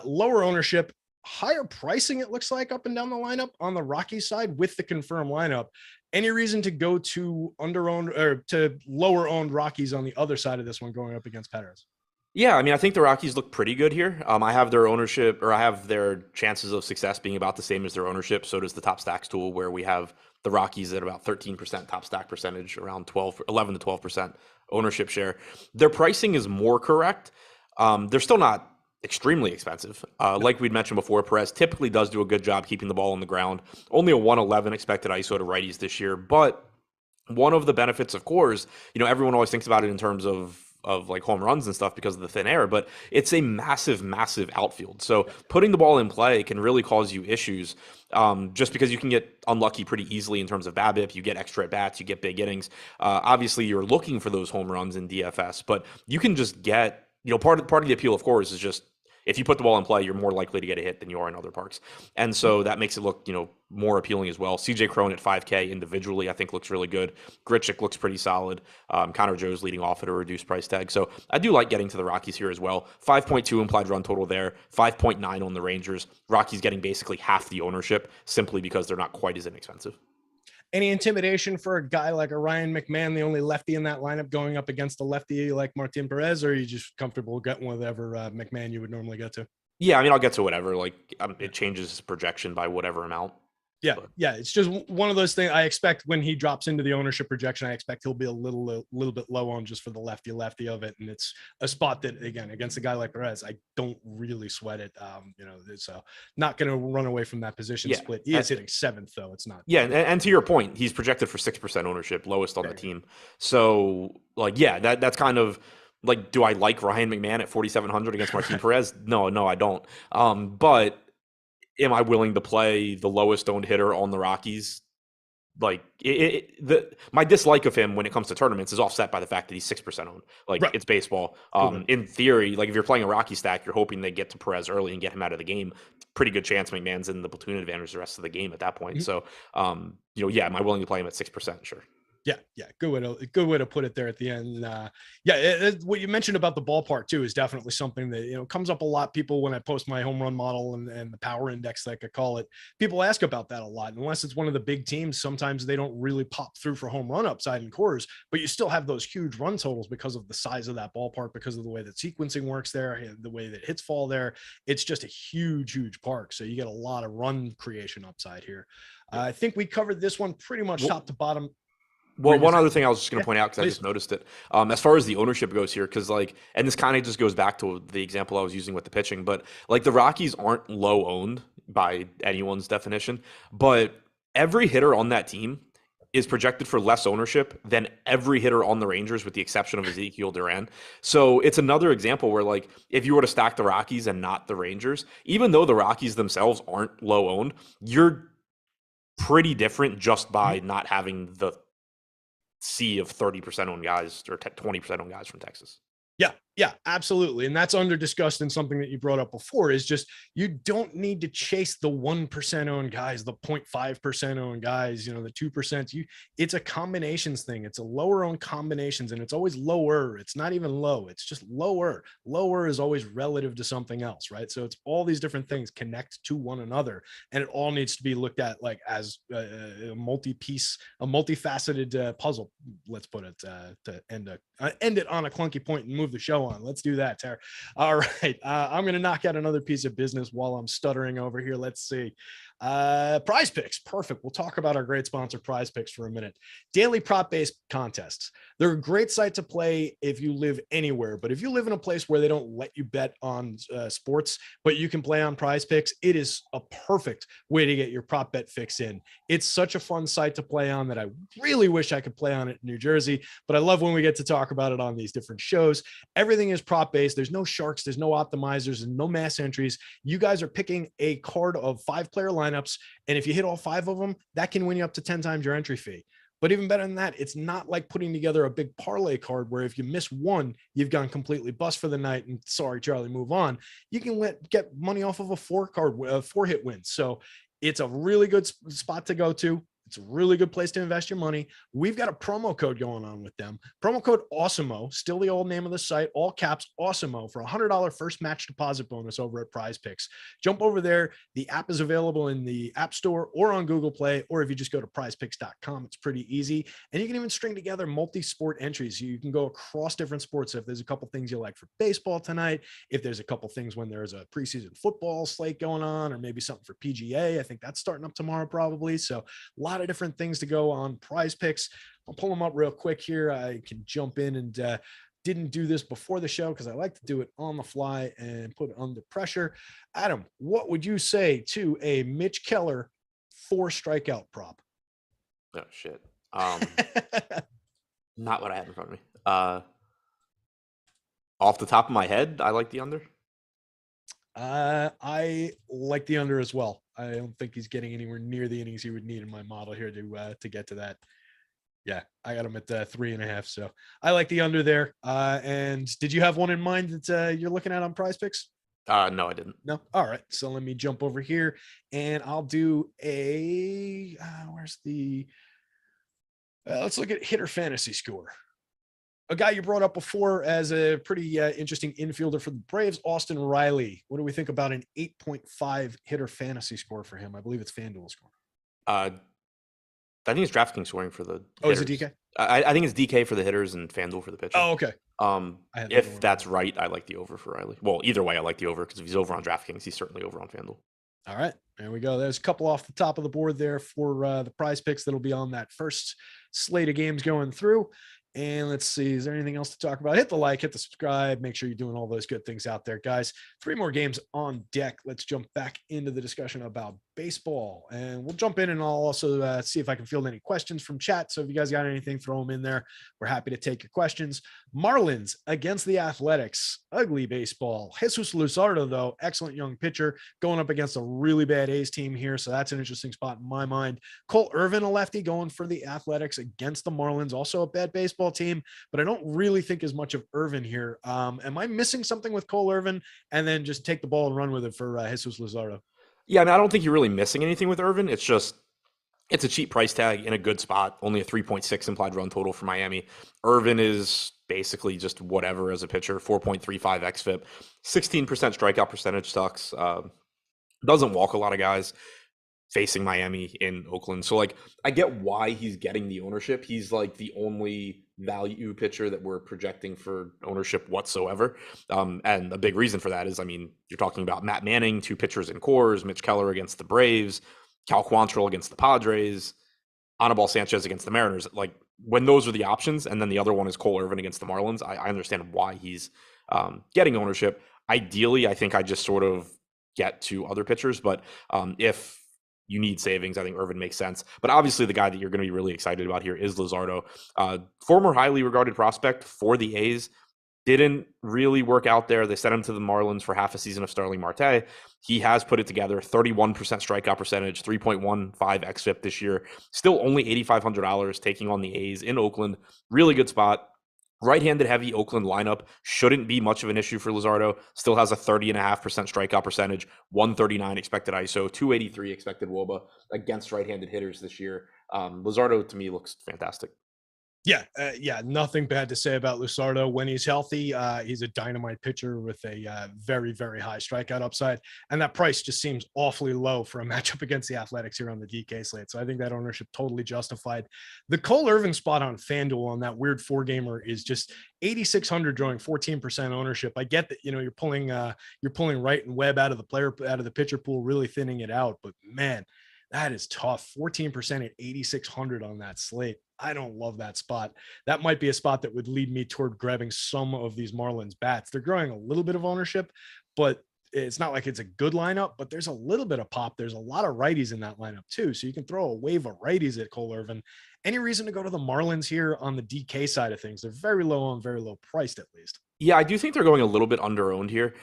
Lower ownership, higher pricing, it looks like, up and down the lineup on the Rockies side with the confirmed lineup. Any reason to go to under-owned or to lower-owned Rockies on the other side of this one going up against Padres? Yeah, I mean, I think the Rockies look pretty good here. I have their ownership, or I have their chances of success being about the same as their ownership. So does the top stacks tool, where we have the Rockies at about 13% top stack percentage, around 11 to 12% ownership share. Their pricing is more correct. They're still not extremely expensive. Like we'd mentioned before, Perez typically does do a good job keeping the ball on the ground. Only a 111 expected ISO to righties this year. But one of the benefits of Coors, everyone always thinks about it in terms of like home runs and stuff because of the thin air, but it's a massive, massive outfield. So putting the ball in play can really cause you issues just because you can get unlucky pretty easily in terms of BABIP. You get extra at bats, you get big innings. Obviously, you're looking for those home runs in DFS, but you can just get, part of the appeal of Coors is just, if you put the ball in play, you're more likely to get a hit than you are in other parks. And so that makes it look, more appealing as well. CJ Cron at 5K individually, I think looks really good. Grichuk looks pretty solid. Connor Joe's leading off at a reduced price tag. So I do like getting to the Rockies here as well. 5.2 implied run total there, 5.9 on the Rangers. Rockies getting basically half the ownership simply because they're not quite as inexpensive. Any intimidation for a guy like a Ryan McMahon, the only lefty in that lineup, going up against a lefty like Martin Perez, or are you just comfortable getting whatever McMahon you would normally get to? Yeah, I mean, I'll get to whatever. Like, it changes his projection by whatever amount. Yeah, yeah. It's just one of those things. I expect when he drops into the ownership projection, I expect he'll be a little bit low on just for the lefty of it. And it's a spot that, again, against a guy like Perez, I don't really sweat it. So not going to run away from that position split. He is hitting 7th, though. It's not. Yeah, and to your point, he's projected for 6% ownership, lowest on the team. So, like, yeah, that's kind of like, do I like Ryan McMahon at 4,700 against Martin Perez? No, I don't. But am I willing to play the lowest owned hitter on the Rockies like my dislike of him when it comes to tournaments is offset by the fact that he's 6% owned. Like, Right. it's baseball. In theory, like if you're playing a Rocky stack, you're hoping they get to Perez early and get him out of the game. Pretty good chance McMahon's in the platoon advantage the rest of the game at that point. So, am I willing to play him at 6%? Sure. Yeah, good way to put it there at the end. What you mentioned about the ballpark too is definitely something that comes up a lot. People, when I post my home run model and the power index, like I call it, people ask about that a lot. Unless it's one of the big teams, sometimes they don't really pop through for home run upside in cores, but you still have those huge run totals because of the size of that ballpark, because of the way that sequencing works there, the way that hits fall there. It's just a huge park, so you get a lot of run creation upside here. I think we covered this one pretty much top to bottom. Well, one other thing I was just going to point out, because I just noticed it, as far as the ownership goes here, because and this kind of just goes back to the example I was using with the pitching, but like the Rockies aren't low owned by anyone's definition, but every hitter on that team is projected for less ownership than every hitter on the Rangers, with the exception of Ezekiel Duran. So it's another example where, like, if you were to stack the Rockies and not the Rangers, even though the Rockies themselves aren't low owned, you're pretty different just by not having the sea of 30% owned guys or 20% owned guys from Texas. Yeah, absolutely. And that's under discussed, and something that you brought up before is just, you don't need to chase the 1% owned guys, the 0.5% owned guys, the 2%. It's a combinations thing. It's a lower owned combinations, and it's always lower. It's not even low. It's just lower. Lower is always relative to something else, right? So it's all these different things connect to one another, and it all needs to be looked at like as a multi-piece, a multifaceted puzzle. Let's put it to end it on a clunky point and move the show on. Let's do that, Tara. All right. I'm going to knock out another piece of business while I'm stuttering over here. Let's see. Prize Picks. Perfect. We'll talk about our great sponsor, Prize Picks, for a minute. Daily prop-based contests. They're a great site to play if you live anywhere, but if you live in a place where they don't let you bet on sports, but you can play on Prize Picks, it is a perfect way to get your prop bet fix in. It's such a fun site to play on that I really wish I could play on it in New Jersey, but I love when we get to talk about it on these different shows. Everything is prop-based. There's no sharks, there's no optimizers, and no mass entries. You guys are picking a card of 5-player lineups, and if you hit all 5 of them, that can win you up to 10 times your entry fee. But even better than that, it's not like putting together a big parlay card where if you miss one, you've gone completely bust for the night and sorry, Charlie, move on. You can get money off of a 4-hit win. So it's a really good spot to go to. It's a really good place to invest your money. We've got a promo code going on with them. Promo code AWESOMO, still the old name of the site, all caps, AWESOMO, for a $100 first match deposit bonus over at Prize Picks. Jump over there. The app is available in the App Store or on Google Play, or if you just go to prizepicks.com, it's pretty easy. And you can even string together multi-sport entries. You can go across different sports. If there's a couple things you like for baseball tonight, if there's a couple things when there's a preseason football slate going on, or maybe something for PGA, I think that's starting up tomorrow probably. So a lot of different things to go on Prize Picks. I'll pull them up real quick here. I can jump in and didn't do this before the show because I like to do it on the fly and put it under pressure. Adam, what would you say to a Mitch Keller 4 strikeout prop? Oh shit. Not what I have in front of me. Off the top of my head, I like the under. I like the under as well. I don't think he's getting anywhere near the innings he would need in my model here to get to that. Yeah, I got him at 3.5. So I like the under there. And did you have one in mind that you're looking at on Prize Picks? No, I didn't. No. All right. So let me jump over here and I'll do a where's the let's look at hitter fantasy score. A guy you brought up before as a pretty interesting infielder for the Braves, Austin Riley. What do we think about an 8.5 hitter fantasy score for him? I believe it's FanDuel score. I think it's DraftKings scoring for the hitters. Is it DK? I think it's DK for the hitters and FanDuel for the pitcher. Oh, okay. If that's right, I like the over for Riley. Well, either way, I like the over, because if he's over on DraftKings, he's certainly over on FanDuel. All right, there we go. There's a couple off the top of the board there for the Prize Picks that'll be on that first slate of games going through. And let's see, is there anything else to talk about? Hit the like, hit the subscribe, make sure you're doing all those good things out there, guys. 3 more games on deck. Let's jump back into the discussion about baseball, and we'll jump in, and I'll also see if I can field any questions from chat. So if you guys got anything, throw them in there. We're happy to take your questions. Marlins against the Athletics, ugly baseball. Jesus Luzardo, though, excellent young pitcher, going up against a really bad A's team here, so that's an interesting spot in my mind. Cole Irvin, a lefty, going for the Athletics against the Marlins, also a bad baseball team, but I don't really think as much of Irvin here. Am I missing something with Cole Irvin? And then just take the ball and run with it for Jesus Luzardo. Yeah, I mean, I don't think you're really missing anything with Irvin. It's just it's a cheap price tag in a good spot. Only a 3.6 implied run total for Miami. Irvin is basically just whatever as a pitcher. 4.35 xFIP, 16% strikeout percentage sucks. Doesn't walk a lot of guys facing Miami in Oakland. So like I get why he's getting the ownership. He's like the only value pitcher that we're projecting for ownership whatsoever. And a big reason for that is, I mean, you're talking about Matt Manning, 2 pitchers in cores, Mitch Keller against the Braves, Cal Quantrill against the Padres, Anibal Sanchez against the Mariners. Like when those are the options, and then the other one is Cole Irvin against the Marlins, I understand why he's getting ownership. Ideally, I think I just sort of get to other pitchers, but if you need savings, I think Irvin makes sense. But obviously the guy that you're going to be really excited about here is Luzardo. Former highly regarded prospect for the A's. Didn't really work out there. They sent him to the Marlins for half a season of Starling Marte. He has put it together, 31% strikeout percentage, 3.15 xFIP this year. Still only $8,500 taking on the A's in Oakland. Really good spot. Right-handed heavy Oakland lineup shouldn't be much of an issue for Luzardo. Still has a 30.5% strikeout percentage, 139 expected ISO, 283 expected WOBA against right-handed hitters this year. Luzardo to me looks fantastic. Yeah, nothing bad to say about Luzardo. When he's healthy, he's a dynamite pitcher with a very, very high strikeout upside. And that price just seems awfully low for a matchup against the Athletics here on the DK slate. So I think that ownership totally justified. The Cole Irvin spot on FanDuel on that weird 4-gamer is just 8,600, drawing 14% ownership. I get that, you're pulling Wright and Webb out of the pitcher pool, really thinning it out. But man, that is tough. 14% at 8,600 on that slate. I don't love that spot. That might be a spot that would lead me toward grabbing some of these Marlins bats. They're growing a little bit of ownership, but it's not like it's a good lineup, but there's a little bit of pop. There's a lot of righties in that lineup too. So you can throw a wave of righties at Cole Irvin. Any reason to go to the Marlins here on the DK side of things? They're very low on, very low priced at least. Yeah, I do think they're going a little bit under-owned here,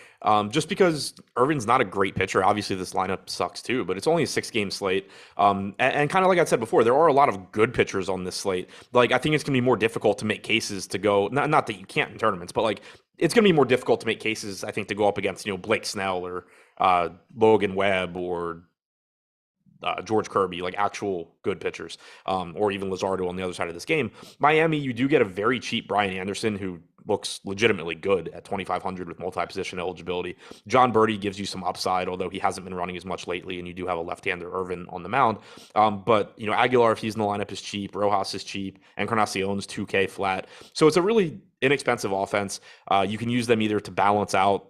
just because Irvin's not a great pitcher. Obviously, this lineup sucks too, but it's only a 6-game slate. And kind of like I said before, there are a lot of good pitchers on this slate. Like, I think it's going to be more difficult to make cases to go, not that you can't in tournaments, but like, it's going to be more difficult to make cases, I think, to go up against, Blake Snell or Logan Webb or George Kirby, like actual good pitchers, or even Luzardo on the other side of this game. Miami, you do get a very cheap Brian Anderson who looks legitimately good at 2,500 with multi-position eligibility. John Birdie gives you some upside, although he hasn't been running as much lately, and you do have a left-hander Irvin on the mound. But Aguilar, if he's in the lineup, is cheap. Rojas is cheap. Encarnacion's 2K flat. So it's a really inexpensive offense. You can use them either to balance out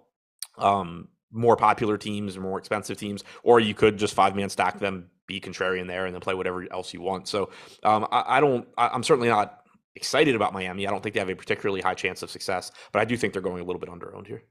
more popular teams or more expensive teams, or you could just 5-man stack them, be contrarian there, and then play whatever else you want. So I'm certainly not excited about Miami. I don't think they have a particularly high chance of success, but I do think they're going a little bit under-owned here.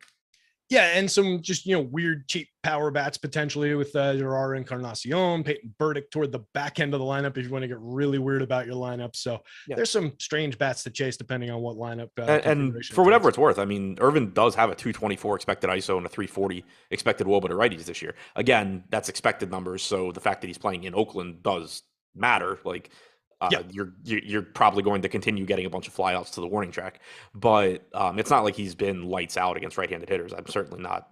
Yeah, and some just, weird, cheap power bats potentially with Gerard Encarnacion, Peyton Burdick toward the back end of the lineup if you want to get really weird about your lineup. So There's some strange bats to chase depending on what lineup. And for whatever it's worth, I mean, Irvin does have a 224 expected ISO and a 340 expected WOBA to righties this year. Again, that's expected numbers, so the fact that he's playing in Oakland does matter. Like, you're probably going to continue getting a bunch of flyouts to the warning track, but it's not like he's been lights out against right-handed hitters. I'm certainly not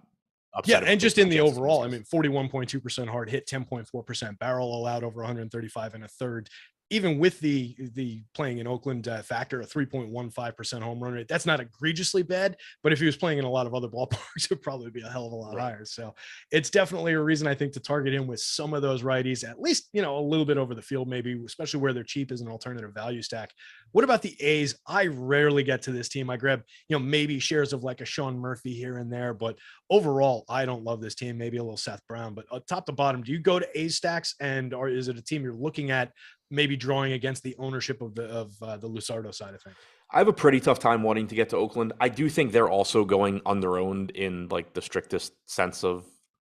upset. Yeah, and just in the overall, I mean, 41.2% hard hit, 10.4% barrel allowed, over 135 and a third. Even with the playing in Oakland factor, a 3.15% home run rate, that's not egregiously bad. But if he was playing in a lot of other ballparks, it'd probably be a hell of a lot higher. So it's definitely a reason, I think, to target him with some of those righties, at least, a little bit over the field, maybe, especially where they're cheap as an alternative value stack. What about the A's? I rarely get to this team. I grab, maybe shares of like a Sean Murphy here and there, but overall, I don't love this team. Maybe a little Seth Brown, but top to bottom, do you go to A's stacks, or is it a team you're looking at maybe drawing against the ownership of the Luzardo side of things? I have a pretty tough time wanting to get to Oakland. I do think they're also going under-owned in like the strictest sense of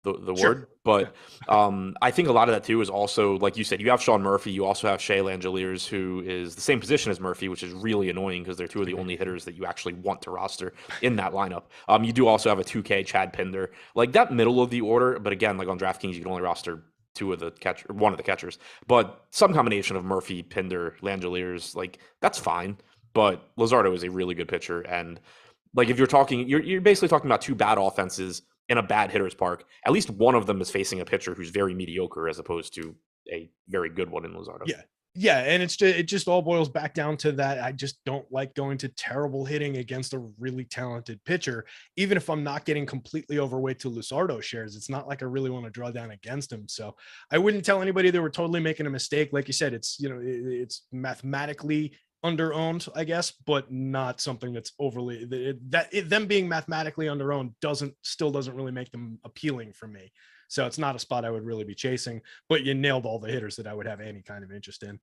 the Sure. word. But I think a lot of that too is also, like you said, you have Sean Murphy. You also have Shea Langeliers, who is the same position as Murphy, which is really annoying because they're two of the only hitters that you actually want to roster in that lineup. You do also have a 2K Chad Pinder, like that middle of the order. But again, like on DraftKings, you can only roster one of the catchers. But some combination of Murphy, Pinder, Langeliers, like that's fine. But Luzardo is a really good pitcher, and like if you're talking, you're basically talking about two bad offenses in a bad hitter's park. At least one of them is facing a pitcher who's very mediocre as opposed to a very good one in Luzardo. Yeah. Yeah, and it just all boils back down to that. I just don't like going to terrible hitting against a really talented pitcher, even if I'm not getting completely overweight to Luzardo shares. It's not like I really want to draw down against him. So I wouldn't tell anybody they were totally making a mistake. Like you said, it's it's mathematically underowned, I guess, but not something that's overly them being mathematically underowned still doesn't really make them appealing for me. So it's not a spot I would really be chasing, but you nailed all the hitters that I would have any kind of interest in.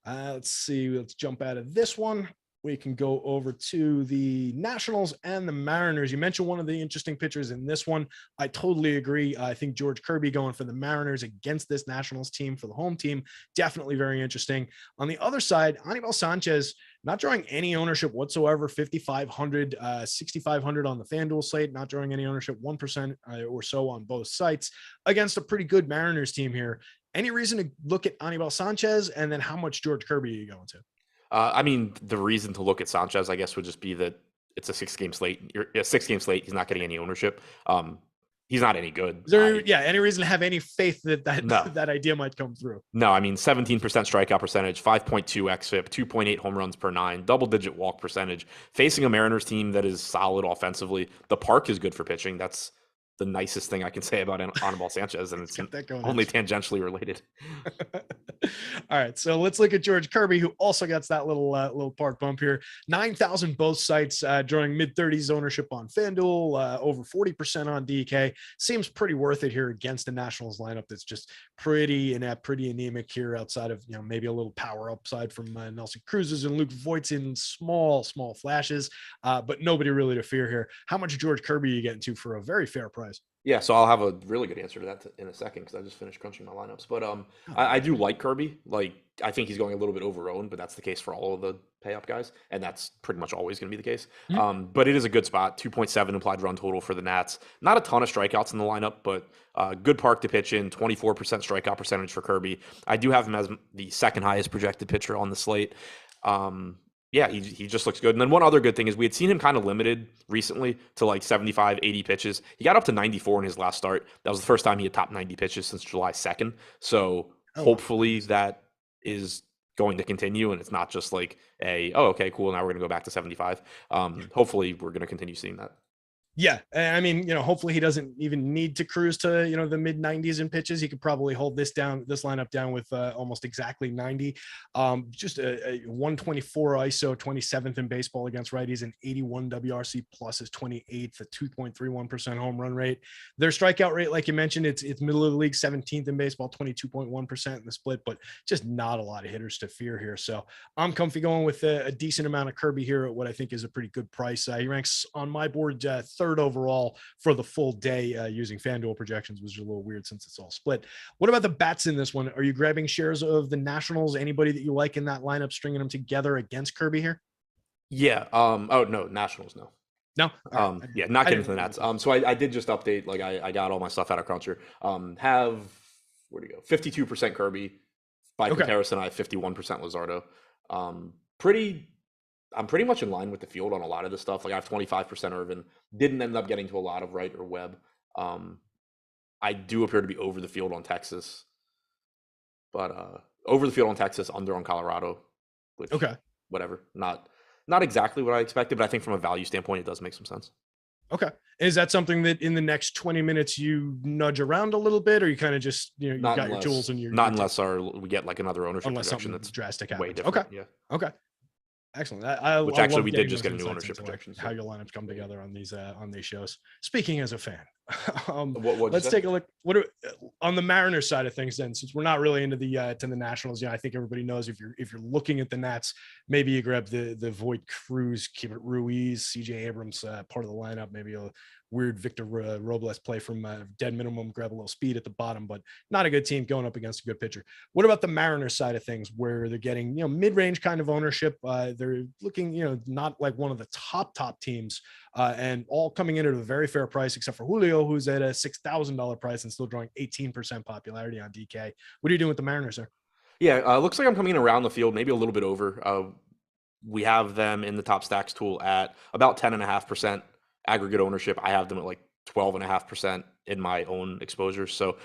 Let's see. Let's jump out of this one. We can go over to the Nationals and the Mariners. You mentioned one of the interesting pitchers in this one. I totally agree. I think George Kirby going for the Mariners against this Nationals team for the home team, definitely very interesting. On the other side, Anibal Sanchez, not drawing any ownership whatsoever, 5,500, 6,500 on the FanDuel slate, not drawing any ownership, 1% or so on both sites against a pretty good Mariners team here. Any reason to look at Anibal Sanchez, and then how much George Kirby are you going to? I mean, the reason to look at Sanchez, I guess, would just be that it's a 6-game slate. A 6-game slate. He's not getting any ownership. He's not any good. Is there, any reason to have any faith that No. that idea might come through? No, I mean, 17% strikeout percentage, 5.2 xFIP, 2.8 home runs per 9, double-digit walk percentage. Facing a Mariners team that is solid offensively, the park is good for pitching. That's the nicest thing I can say about Anibal Sanchez, and it's only tangentially related. All right, so let's look at George Kirby, who also gets that little park bump here. 9,000 both sites, drawing mid-30s ownership on FanDuel, over 40% on DK. Seems pretty worth it here against the Nationals lineup that's just pretty inept, pretty anemic here, outside of maybe a little power upside from Nelson Cruz's and Luke Voigt's in small flashes, but nobody really to fear here. How much George Kirby are you getting to for a very fair price? Yeah, so I'll have a really good answer to that in a second because I just finished crunching my lineups. But I do like Kirby. Like, I think he's going a little bit over-owned, but that's the case for all of the pay-up guys, and that's pretty much always going to be the case. Mm-hmm. But it is a good spot, 2.7 implied run total for the Nats. Not a ton of strikeouts in the lineup, but good park to pitch in, 24% strikeout percentage for Kirby. I do have him as the second highest projected pitcher on the slate. Yeah, he just looks good. And then one other good thing is we had seen him kind of limited recently to like 75, 80 pitches. He got up to 94 in his last start. That was the first time he had topped 90 pitches since July 2nd. So hopefully that is going to continue, and it's not just like okay, cool, now we're going to go back to 75. Hopefully we're going to continue seeing that. Yeah, I mean, hopefully he doesn't even need to cruise to, the mid 90s in pitches. He could probably hold this lineup down with almost exactly 90. Just a 124 ISO, 27th in baseball against righties, and 81 WRC plus is 28th, a 2.31% home run rate. Their strikeout rate, like you mentioned, it's middle of the league, 17th in baseball, 22.1% in the split, but just not a lot of hitters to fear here. So I'm comfy going with a decent amount of Kirby here at what I think is a pretty good price. He ranks on my board third overall for the full day using FanDuel projections, which is a little weird since it's all split. What about the bats in this one? Are you grabbing shares of the Nationals? Anybody that you like in that lineup, stringing them together against Kirby here? Yeah. Oh no, Nationals, no. No. Yeah, not getting to the Nats. So I did just update. Like I got all my stuff out of Cruncher. Have where to go? 52% Kirby. By comparison, I have 51% Luzardo. I'm pretty much in line with the field on a lot of this stuff. Like I have 25% Irvin. Didn't end up getting to a lot of Wright or Webb. I do appear to be over the field on Texas, but over the field on Texas, under on Colorado. Which, whatever. Not exactly what I expected, but I think from a value standpoint, it does make some sense. Okay. Is that something that in the next 20 minutes you nudge around a little bit, or you kind of just, you got your tools and you're not unless we get like another ownership projection that's drastic way different. Okay. Yeah. Okay. Excellent. Which actually we did just get a new ownership projection. How your lineups come together on these shows. Speaking as a fan, let's take a look. On the Mariners side of things, then, since we're not really into the Nationals, I think everybody knows if you're looking at the Nats, maybe you grab the Voit Cruz, Keibert Ruiz, CJ Abrams part of the lineup, maybe a weird Victor Robles play from dead minimum, grab a little speed at the bottom, but not a good team going up against a good pitcher. What about the Mariners side of things, where they're getting, mid-range kind of ownership? They're looking, not like one of the top teams, and all coming in at a very fair price, except for Julio, who's at a $6,000 price and still drawing 18% popularity on DK. What are you doing with the Mariners there? Yeah, looks like I'm coming in around the field, maybe a little bit over. We have them in the top stacks tool at about 10.5% aggregate ownership. I have them at like 12.5% in my own exposure. So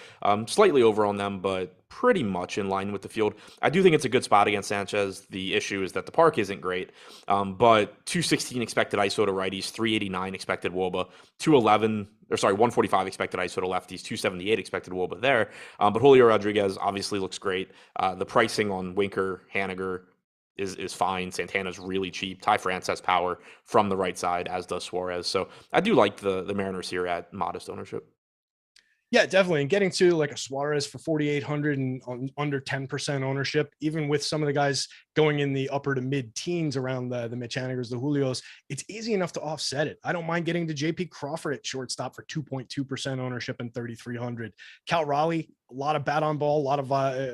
slightly over on them, but pretty much in line with the field. I do think it's a good spot against Sanchez. The issue is that the park isn't great, but 216 expected ISO to righties, 389 expected WOBA, 145 expected ISO to lefties, 278 expected WOBA there. But Julio Rodriguez obviously looks great. The pricing on Winker, Haniger, is fine. Santana's really cheap. Ty France has power from the right side, as does Suarez. So I do like the Mariners here at modest ownership. Yeah, definitely. And getting to like a Suarez for 4,800 and under 10% ownership, even with some of the guys going in the upper to mid teens around the Mitch Hanigers, the Julios, it's easy enough to offset it. I don't mind getting to JP Crawford at shortstop for 2.2% ownership and 3,300. Cal Raleigh, a lot of bat on ball, a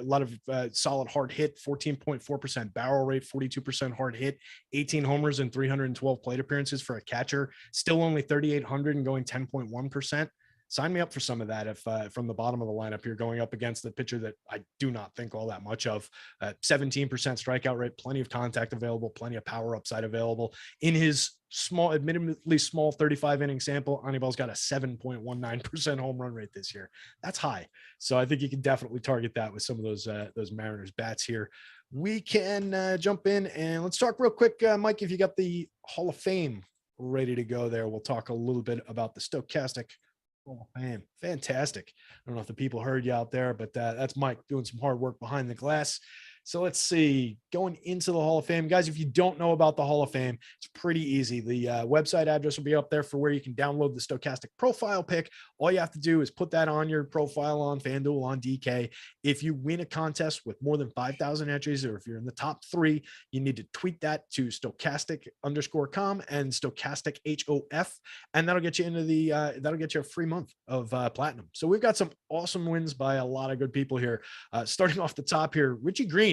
lot of solid hard hit, 14.4% barrel rate, 42% hard hit, 18 homers and 312 plate appearances for a catcher. Still only 3,800 and going 10.1%. Sign me up for some of that if from the bottom of the lineup you're going up against the pitcher that I do not think all that much of. 17% strikeout rate, plenty of contact available, plenty of power upside available. In his admittedly small 35 inning sample, Anibal's got a 7.19% home run rate this year. That's high. So I think you can definitely target that with some of those Mariners bats here. We can jump in and let's talk real quick, Mike, if you got the Hall of Fame ready to go there, we'll talk a little bit about the Stokastic Hall of Fame. Fantastic. I don't know if the people heard you out there, but that's Mike doing some hard work behind the glass. So let's see, going into the Hall of Fame, guys, if you don't know about the Hall of Fame, it's pretty easy. The website address will be up there for where you can download the Stokastic profile pick. All you have to do is put that on your profile on FanDuel, on DK. If you win a contest with more than 5,000 entries, or if you're in the top 3, you need to tweet that to Stokastic_com and Stokastic HOF, and that'll get you into that'll get you a free month of platinum. So we've got some awesome wins by a lot of good people here. Starting off the top here, Richie Green,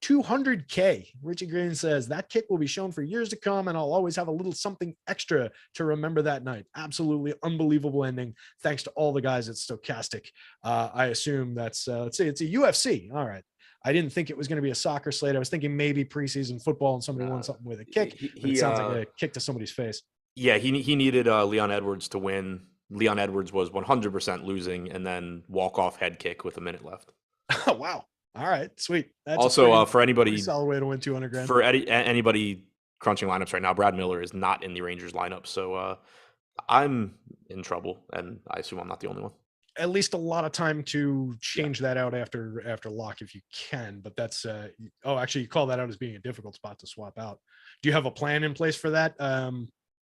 200K. Richie Green says that kick will be shown for years to come, and I'll always have a little something extra to remember that night. Absolutely unbelievable ending. Thanks to all the guys at Stokastic. I assume that's let's say it's a UFC. All right. I didn't think it was going to be a soccer slate. I was thinking maybe preseason football and somebody won something with a kick. But it sounds like a kick to somebody's face. Yeah, he needed Leon Edwards to win. Leon Edwards was 100% losing, and then walk-off head kick with a minute left. Oh, wow. All right, sweet. That's also for anybody, solid way to win 200 grand. For anybody crunching lineups right now, Brad Miller is not in the Rangers lineup, so I'm in trouble, and I assume I'm not the only one. At least a lot of time to change that out after lock if you can, but that's actually you call that out as being a difficult spot to swap out. Do you have a plan in place for that?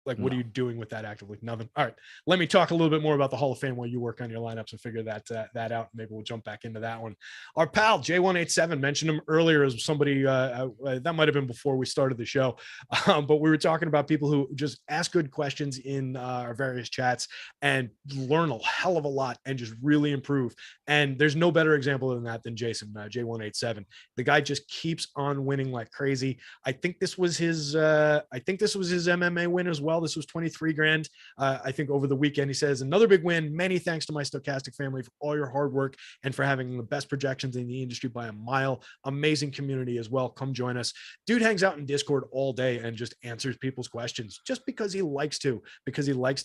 What are you doing with that actively? Nothing. All right. Let me talk a little bit more about the Hall of Fame while you work on your lineups and figure that out. Maybe we'll jump back into that one. Our pal J187 mentioned him earlier as somebody that might have been before we started the show, but we were talking about people who just ask good questions in our various chats and learn a hell of a lot and just really improve. And there's no better example than that than Jason J187. The guy just keeps on winning like crazy. I think this was his MMA win as well. This was 23 grand. I think over the weekend, he says, another big win. Many thanks to my Stokastic family for all your hard work and for having the best projections in the industry by a mile. Amazing community as well. Come join us. Dude hangs out in Discord all day and just answers people's questions just because he likes to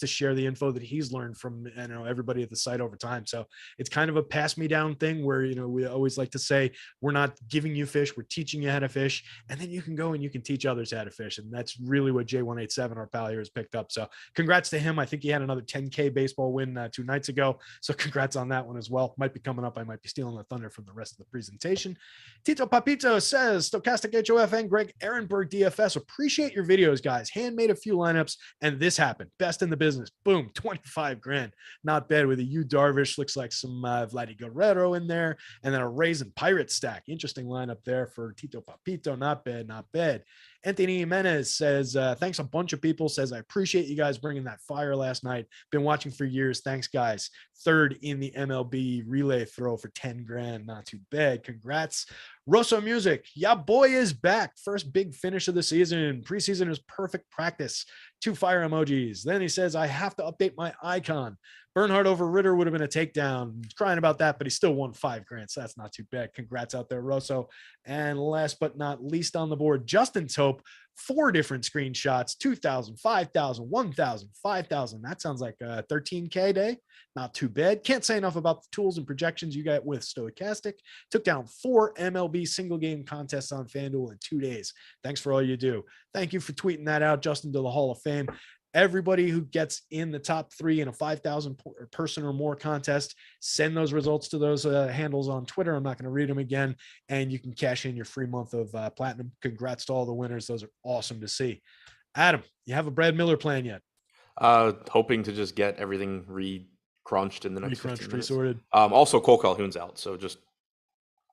share the info that he's learned from, everybody at the site over time. So it's kind of a pass me down thing where, we always like to say, we're not giving you fish, we're teaching you how to fish. And then you can go and you can teach others how to fish. And that's really what J187, our pal here, has picked up. So congrats to him. I think he had another 10K baseball win 2 nights ago. So congrats on that one as well. Might be coming up. I might be stealing the thunder from the rest of the presentation. Tito Papito says, Stokastic HOF and Greg Ehrenberg DFS. Appreciate your videos, guys. Handmade a few lineups and this happened. Best in the business. Boom. 25 grand. Not bad with a Yu Darvish. Looks like some Vladdy Guerrero in there. And then a Rays and Pirates stack. Interesting lineup there for Tito Papito. Not bad. Not bad. Anthony Jimenez says, thanks a bunch of people. Says says, I appreciate you guys bringing that fire last night. Been watching for years. Thanks, guys. Third in the MLB relay throw for 10 grand. Not too bad. Congrats. Rosso Music, yeah, boy is back. First big finish of the season. Preseason is perfect practice. 2 fire emojis. Then he says, I have to update my icon. Bernhardt over Ritter would have been a takedown. He's crying about that, but he still won 5 grand. So that's not too bad. Congrats out there, Rosso. And last but not least on the board, Justin Tope, 4 different screenshots, 2,000, 5,000, 1,000, 5,000. That sounds like a 13K day. Not too bad. Can't say enough about the tools and projections you got with Stokastic. Took down 4 MLB single game contests on FanDuel in 2 days. Thanks for all you do. Thank you for tweeting that out, Justin, to the Hall of Fame. Everybody who gets in the top 3 in a 5,000 person or more contest, send those results to those handles on Twitter. I'm not going to read them again. And you can cash in your free month of platinum. Congrats to all the winners. Those are awesome to see. Adam, you have a Brad Miller plan yet? Hoping to just get everything crunched in the next 15 minutes. Resorted. Also, Cole Calhoun's out, so just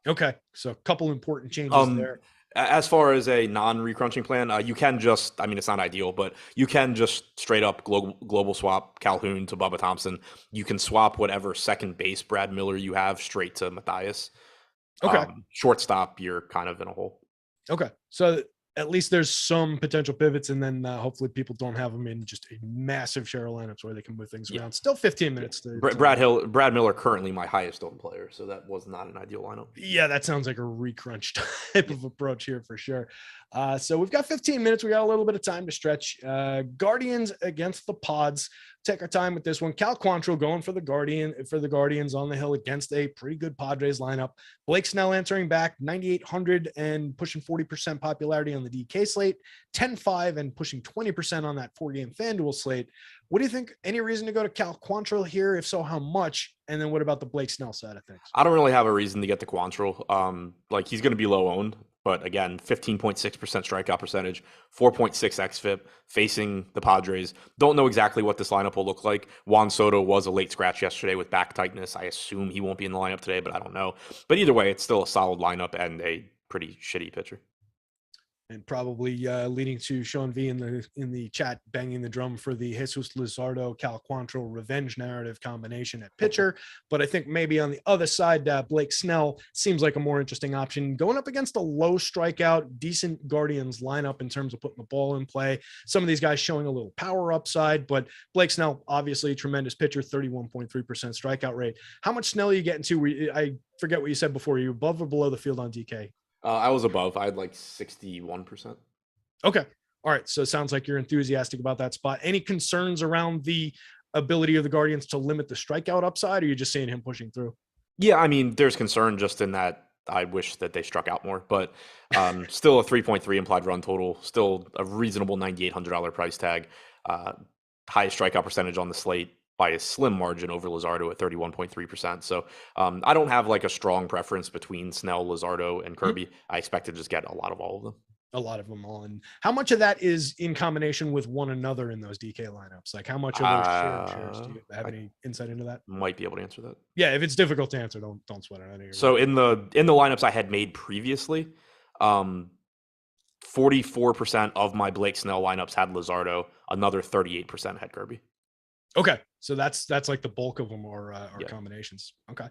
okay. So a couple important changes there. As far as a non-recrunching plan, you can just, I mean, it's not ideal, but you can just straight up global swap Calhoun to Bubba Thompson. You can swap whatever second base Brad Miller you have straight to Matthias. Okay. Shortstop, you're kind of in a hole. Okay. So at least there's some potential pivots, and then hopefully people don't have them in just a massive share of lineups where they can move things around. Still 15 minutes. Brad Miller, currently my highest owned player, so that was not an ideal lineup. Yeah, that sounds like a recrunch type of approach here for sure. So we've got 15 minutes. We got a little bit of time to stretch. Guardians against the Pods. Take our time with this one. Cal Quantrill going for the Guardians on the hill against a pretty good Padres lineup. Blake Snell answering back, 9,800 and pushing 40% popularity on the DK slate, 10-5 and pushing 20% on that 4-game FanDuel slate. What do you think? Any reason to go to Cal Quantrill here? If so, how much? And then what about the Blake Snell side of things? I don't really have a reason to get to Quantrill. Like, he's going to be low owned. But again, 15.6% strikeout percentage, 4.6 xFIP, facing the Padres. Don't know exactly what this lineup will look like. Juan Soto was a late scratch yesterday with back tightness. I assume he won't be in the lineup today, but I don't know. But either way, it's still a solid lineup and a pretty shitty pitcher. And probably leading to Sean V in the chat banging the drum for the Jesus Luzardo Cal Quantrill revenge narrative combination at pitcher. But I think maybe on the other side, Blake Snell seems like a more interesting option going up against a low strikeout, decent Guardians lineup in terms of putting the ball in play. Some of these guys showing a little power upside, but Blake Snell, obviously a tremendous pitcher, 31.3% strikeout rate. How much Snell are you getting to? I forget what you said before. Are you above or below the field on DK? I was above. I had like 61%. Okay. All right. So it sounds like you're enthusiastic about that spot. Any concerns around the ability of the Guardians to limit the strikeout upside, or are you just seeing him pushing through? Yeah, I mean, there's concern just in that I wish that they struck out more, but still a 3.3 implied run total, still a reasonable $9,800 price tag, highest strikeout percentage on the slate by a slim margin over Luzardo at 31.3%. So I don't have like a strong preference between Snell, Luzardo, and Kirby. I expect to just get a lot of all of them. A lot of them all. And how much of that is in combination with one another in those DK lineups? Like how much of those shares do you have any insight into that? Might be able to answer that. Yeah, if it's difficult to answer, don't sweat it. So in the lineups I had made previously, 44% of my Blake Snell lineups had Luzardo, another 38% had Kirby. Okay. So that's like the bulk of them are combinations. Okay.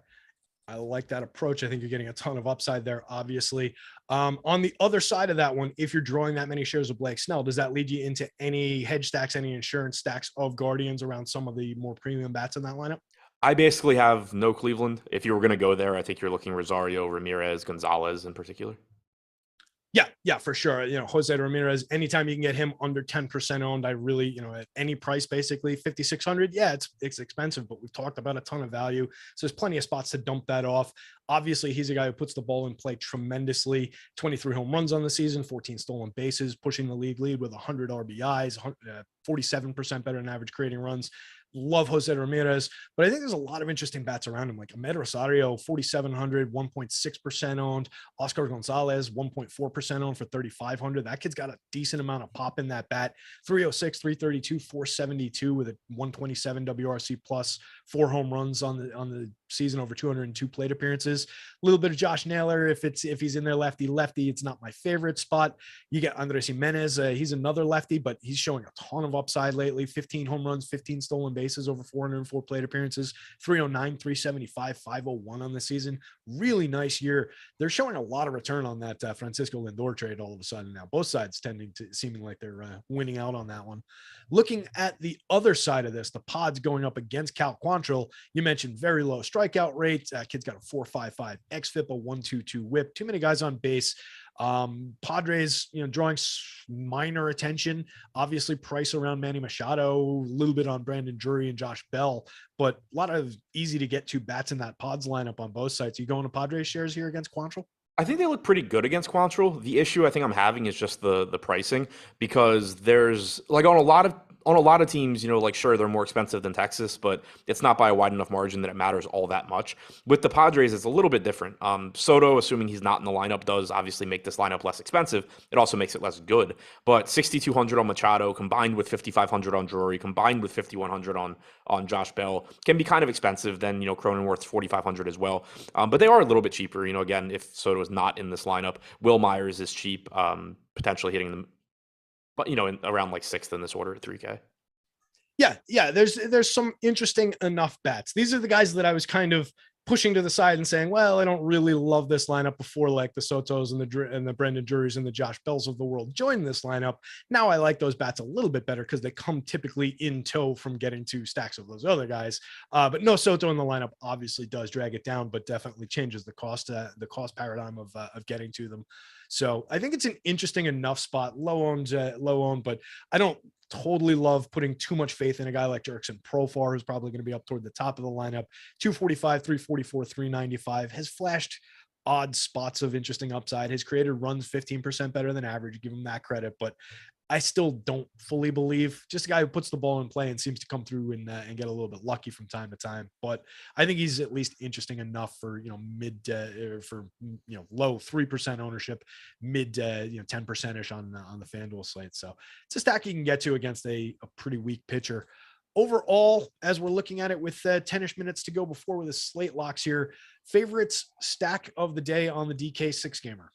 I like that approach. I think you're getting a ton of upside there, obviously. On the other side of that one, if you're drawing that many shares of Blake Snell, does that lead you into any hedge stacks, any insurance stacks of Guardians around some of the more premium bats in that lineup? I basically have no Cleveland. If you were going to go there, I think you're looking Rosario, Ramirez, Gonzalez in particular. Yeah, for sure. Jose Ramirez, anytime you can get him under 10% owned, I really, at any price, basically 5,600. Yeah, it's expensive, but we've talked about a ton of value. So there's plenty of spots to dump that off. Obviously, he's a guy who puts the ball in play tremendously. 23 home runs on the season, 14 stolen bases, pushing the league lead with 100 RBIs, 47% better than average creating runs. Love Jose Ramirez, but I think there's a lot of interesting bats around him, like Ahmed Rosario, 4,700, 1.6% owned. Oscar Gonzalez, 1.4% owned for 3,500. That kid's got a decent amount of pop in that bat. 306, 332, 472 with a 127 WRC plus, 4 home runs on the season, over 202 plate appearances. A little bit of Josh Naylor. If he's in there lefty, it's not my favorite spot. You get Andres Jimenez. He's another lefty, but he's showing a ton of upside lately. 15 home runs, 15 stolen bases, over 404 plate appearances, 309, 375, 501 on the season. Really nice year. They're showing a lot of return on that Francisco Lindor trade all of a sudden now. Both sides seeming like they're winning out on that one. Looking at the other side of this, the Pods going up against Cal Quantrill. You mentioned very low strikeout rate. Kid's got a 4.55 xFIP, a 1.22 WHIP. Too many guys on base. Padres, drawing minor attention. Obviously, price around Manny Machado, a little bit on Brandon Drury and Josh Bell, but a lot of easy to get to bats in that Pods lineup on both sides. You going to Padres shares here against Quantrill? I think they look pretty good against Quantrill. The issue I think I'm having is just the pricing, because there's like on a lot of teams, like sure, they're more expensive than Texas, but it's not by a wide enough margin that it matters all that much. With the Padres, it's a little bit different. Soto, assuming he's not in the lineup, does obviously make this lineup less expensive. It also makes it less good. But 6,200 on Machado, combined with 5,500 on Drury, combined with 5,100 on Josh Bell, can be kind of expensive. Then, Cronenworth's 4,500 as well. But they are a little bit cheaper. Again, if Soto is not in this lineup, Will Myers is cheap, potentially hitting them, but in around like sixth in this order at 3K. Yeah. There's some interesting enough bats. These are the guys that I was kind of pushing to the side and saying, well, I don't really love this lineup before, like the Sotos and the Brendan Drury's and the Josh Bells of the world joined this lineup. Now I like those bats a little bit better because they come typically in tow from getting to stacks of those other guys. But no Soto in the lineup obviously does drag it down, but definitely changes the cost paradigm of getting to them. So I think it's an interesting enough spot, low owned, but I don't totally love putting too much faith in a guy like Jurickson Profar, who's probably going to be up toward the top of the lineup. 245, 344, 395 has flashed odd spots of interesting upside. His created runs 15% better than average. Give him that credit, but I still don't fully believe. Just a guy who puts the ball in play and seems to come through and get a little bit lucky from time to time. But I think he's at least interesting enough for low 3% ownership, mid 10% ish on the FanDuel slate. So it's a stack you can get to against a pretty weak pitcher. Overall, as we're looking at it with 10-ish minutes to go before with the slate locks here, favorites stack of the day on the DK 6-gamer.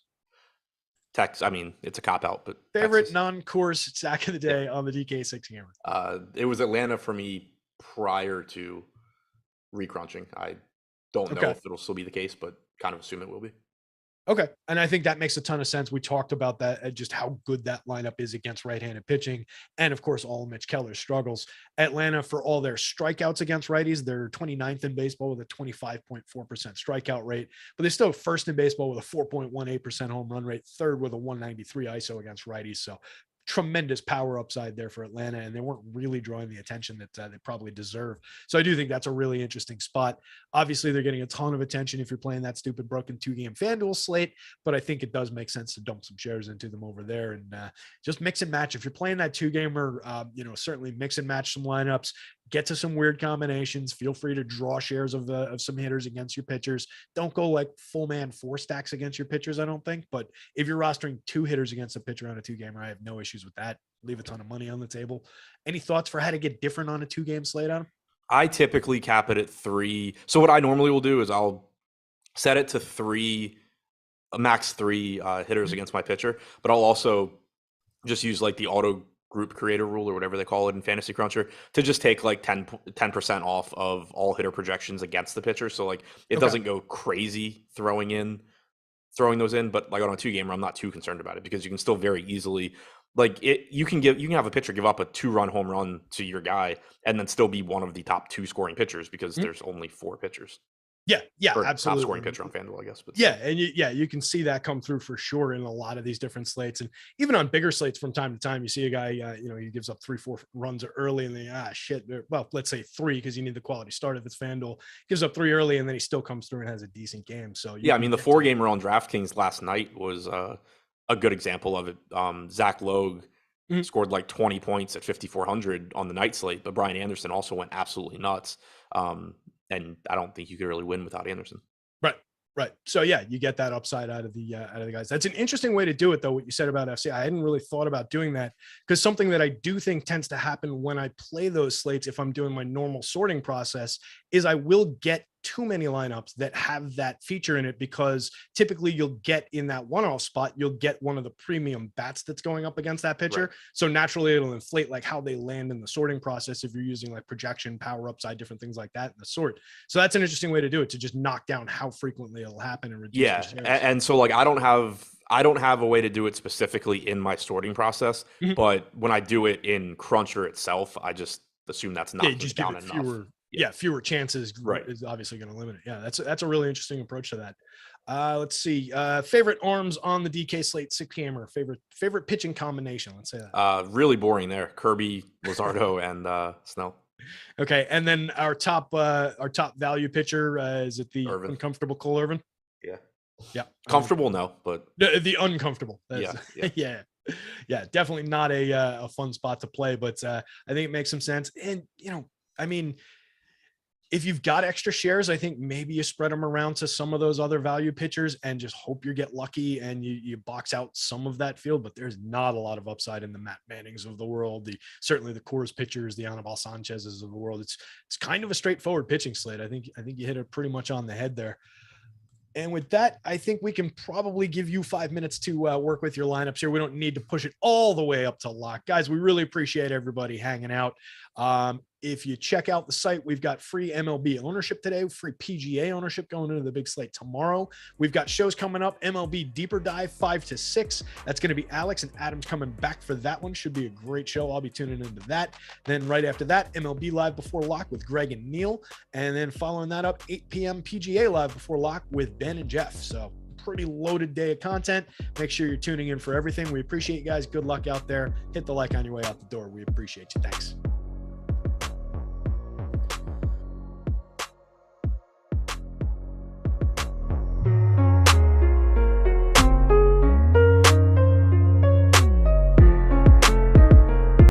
It's a cop-out, but favorite non-course stack of the day on the DK 6-gamer. It was Atlanta for me prior to recrunching. I don't know if it'll still be the case, but kind of assume it will be. Okay. And I think that makes a ton of sense. We talked about that, just how good that lineup is against right-handed pitching. And of course, all Mitch Keller's struggles. Atlanta, for all their strikeouts against righties, they're 29th in baseball with a 25.4% strikeout rate, but they're still first in baseball with a 4.18% home run rate, third with a 193 ISO against righties. So tremendous power upside there for Atlanta, and they weren't really drawing the attention that they probably deserve. So I do think that's a really interesting spot. Obviously, they're getting a ton of attention if you're playing that stupid broken 2-game FanDuel slate, but I think it does make sense to dump some shares into them over there and just mix and match. If you're playing that 2-gamer, certainly mix and match some lineups, get to some weird combinations. Feel free to draw shares of some hitters against your pitchers. Don't go like full man 4 stacks against your pitchers, I don't think. But if you're rostering 2 hitters against a pitcher on a 2-gamer, I have no issues with that. Leave a ton of money on the table. Any thoughts for how to get different on a 2-game slate on? I typically cap it at 3. So what I normally will do is I'll set it to 3, a max 3 hitters against my pitcher, but I'll also just use like the auto group creator rule or whatever they call it in Fantasy Cruncher to just take like 10% off of all hitter projections against the pitcher. So like it doesn't go crazy throwing those in, but like on a 2-gamer, I'm not too concerned about it because you can still very easily you can have a pitcher give up a 2-run home run to your guy and then still be one of the top 2 scoring pitchers because there's only 4 pitchers. Yeah, or absolutely. Top scoring pitcher on FanDuel, I guess. But you can see that come through for sure in a lot of these different slates, and even on bigger slates from time to time, you see a guy, he gives up 3-4 runs early, and then well, let's say 3 because you need the quality start if it's FanDuel. Gives up 3 early, and then he still comes through and has a decent game. So the 4-gamer on DraftKings last night was a good example of it. Zach Logue scored like 20 points at 5,400 on the night slate, but Brian Anderson also went absolutely nuts. And I don't think you could really win without Anderson. Right. So you get that upside out of the guys. That's an interesting way to do it, though. What you said about FC, I hadn't really thought about doing that because something that I do think tends to happen when I play those slates, if I'm doing my normal sorting process, is I will get too many lineups that have that feature in it, because typically you'll get in that one-off spot, you'll get one of the premium bats that's going up against that pitcher. Right. So naturally it'll inflate like how they land in the sorting process if you're using like projection, power upside, different things like that in the sort. So that's an interesting way to do it, to just knock down how frequently it'll happen and reduce. Yeah. And so like I don't have a way to do it specifically in my sorting process, but when I do it in Cruncher itself, I just assume that's not just down enough. Fewer chances is obviously going to limit it. Yeah, that's a really interesting approach to that. Let's see. Favorite arms on the DK slate 6-gamer. Favorite pitching combination. Let's say that. Really boring there. Kirby, Luzardo, and Snell. Okay, and then our top value pitcher, is it the Irvin. Uncomfortable Cole Irvin? Yeah. Comfortable, no, but the uncomfortable. Yeah. Yeah, definitely not a fun spot to play, but I think it makes some sense. And I mean, if you've got extra shares, I think maybe you spread them around to some of those other value pitchers and just hope you get lucky and you box out some of that field. But there's not a lot of upside in the Matt Mannings of the world, certainly the Coors pitchers, the Anibal Sanchez's of the world. It's kind of a straightforward pitching slate. I think you hit it pretty much on the head there. And with that, I think we can probably give you 5 minutes to work with your lineups here. We don't need to push it all the way up to lock. Guys, we really appreciate everybody hanging out. If you check out the site, we've got free MLB ownership today, free PGA ownership going into the big slate tomorrow. We've got shows coming up, MLB Deeper Dive 5 to 6. That's going to be Alex and Adam's coming back for that one. Should be a great show. I'll be tuning into that. Then right after that, MLB Live Before Lock with Greg and Neil. And then following that up, 8 p.m. PGA Live Before Lock with Ben and Jeff. So pretty loaded day of content. Make sure you're tuning in for everything. We appreciate you guys. Good luck out there. Hit the like on your way out the door. We appreciate you. Thanks.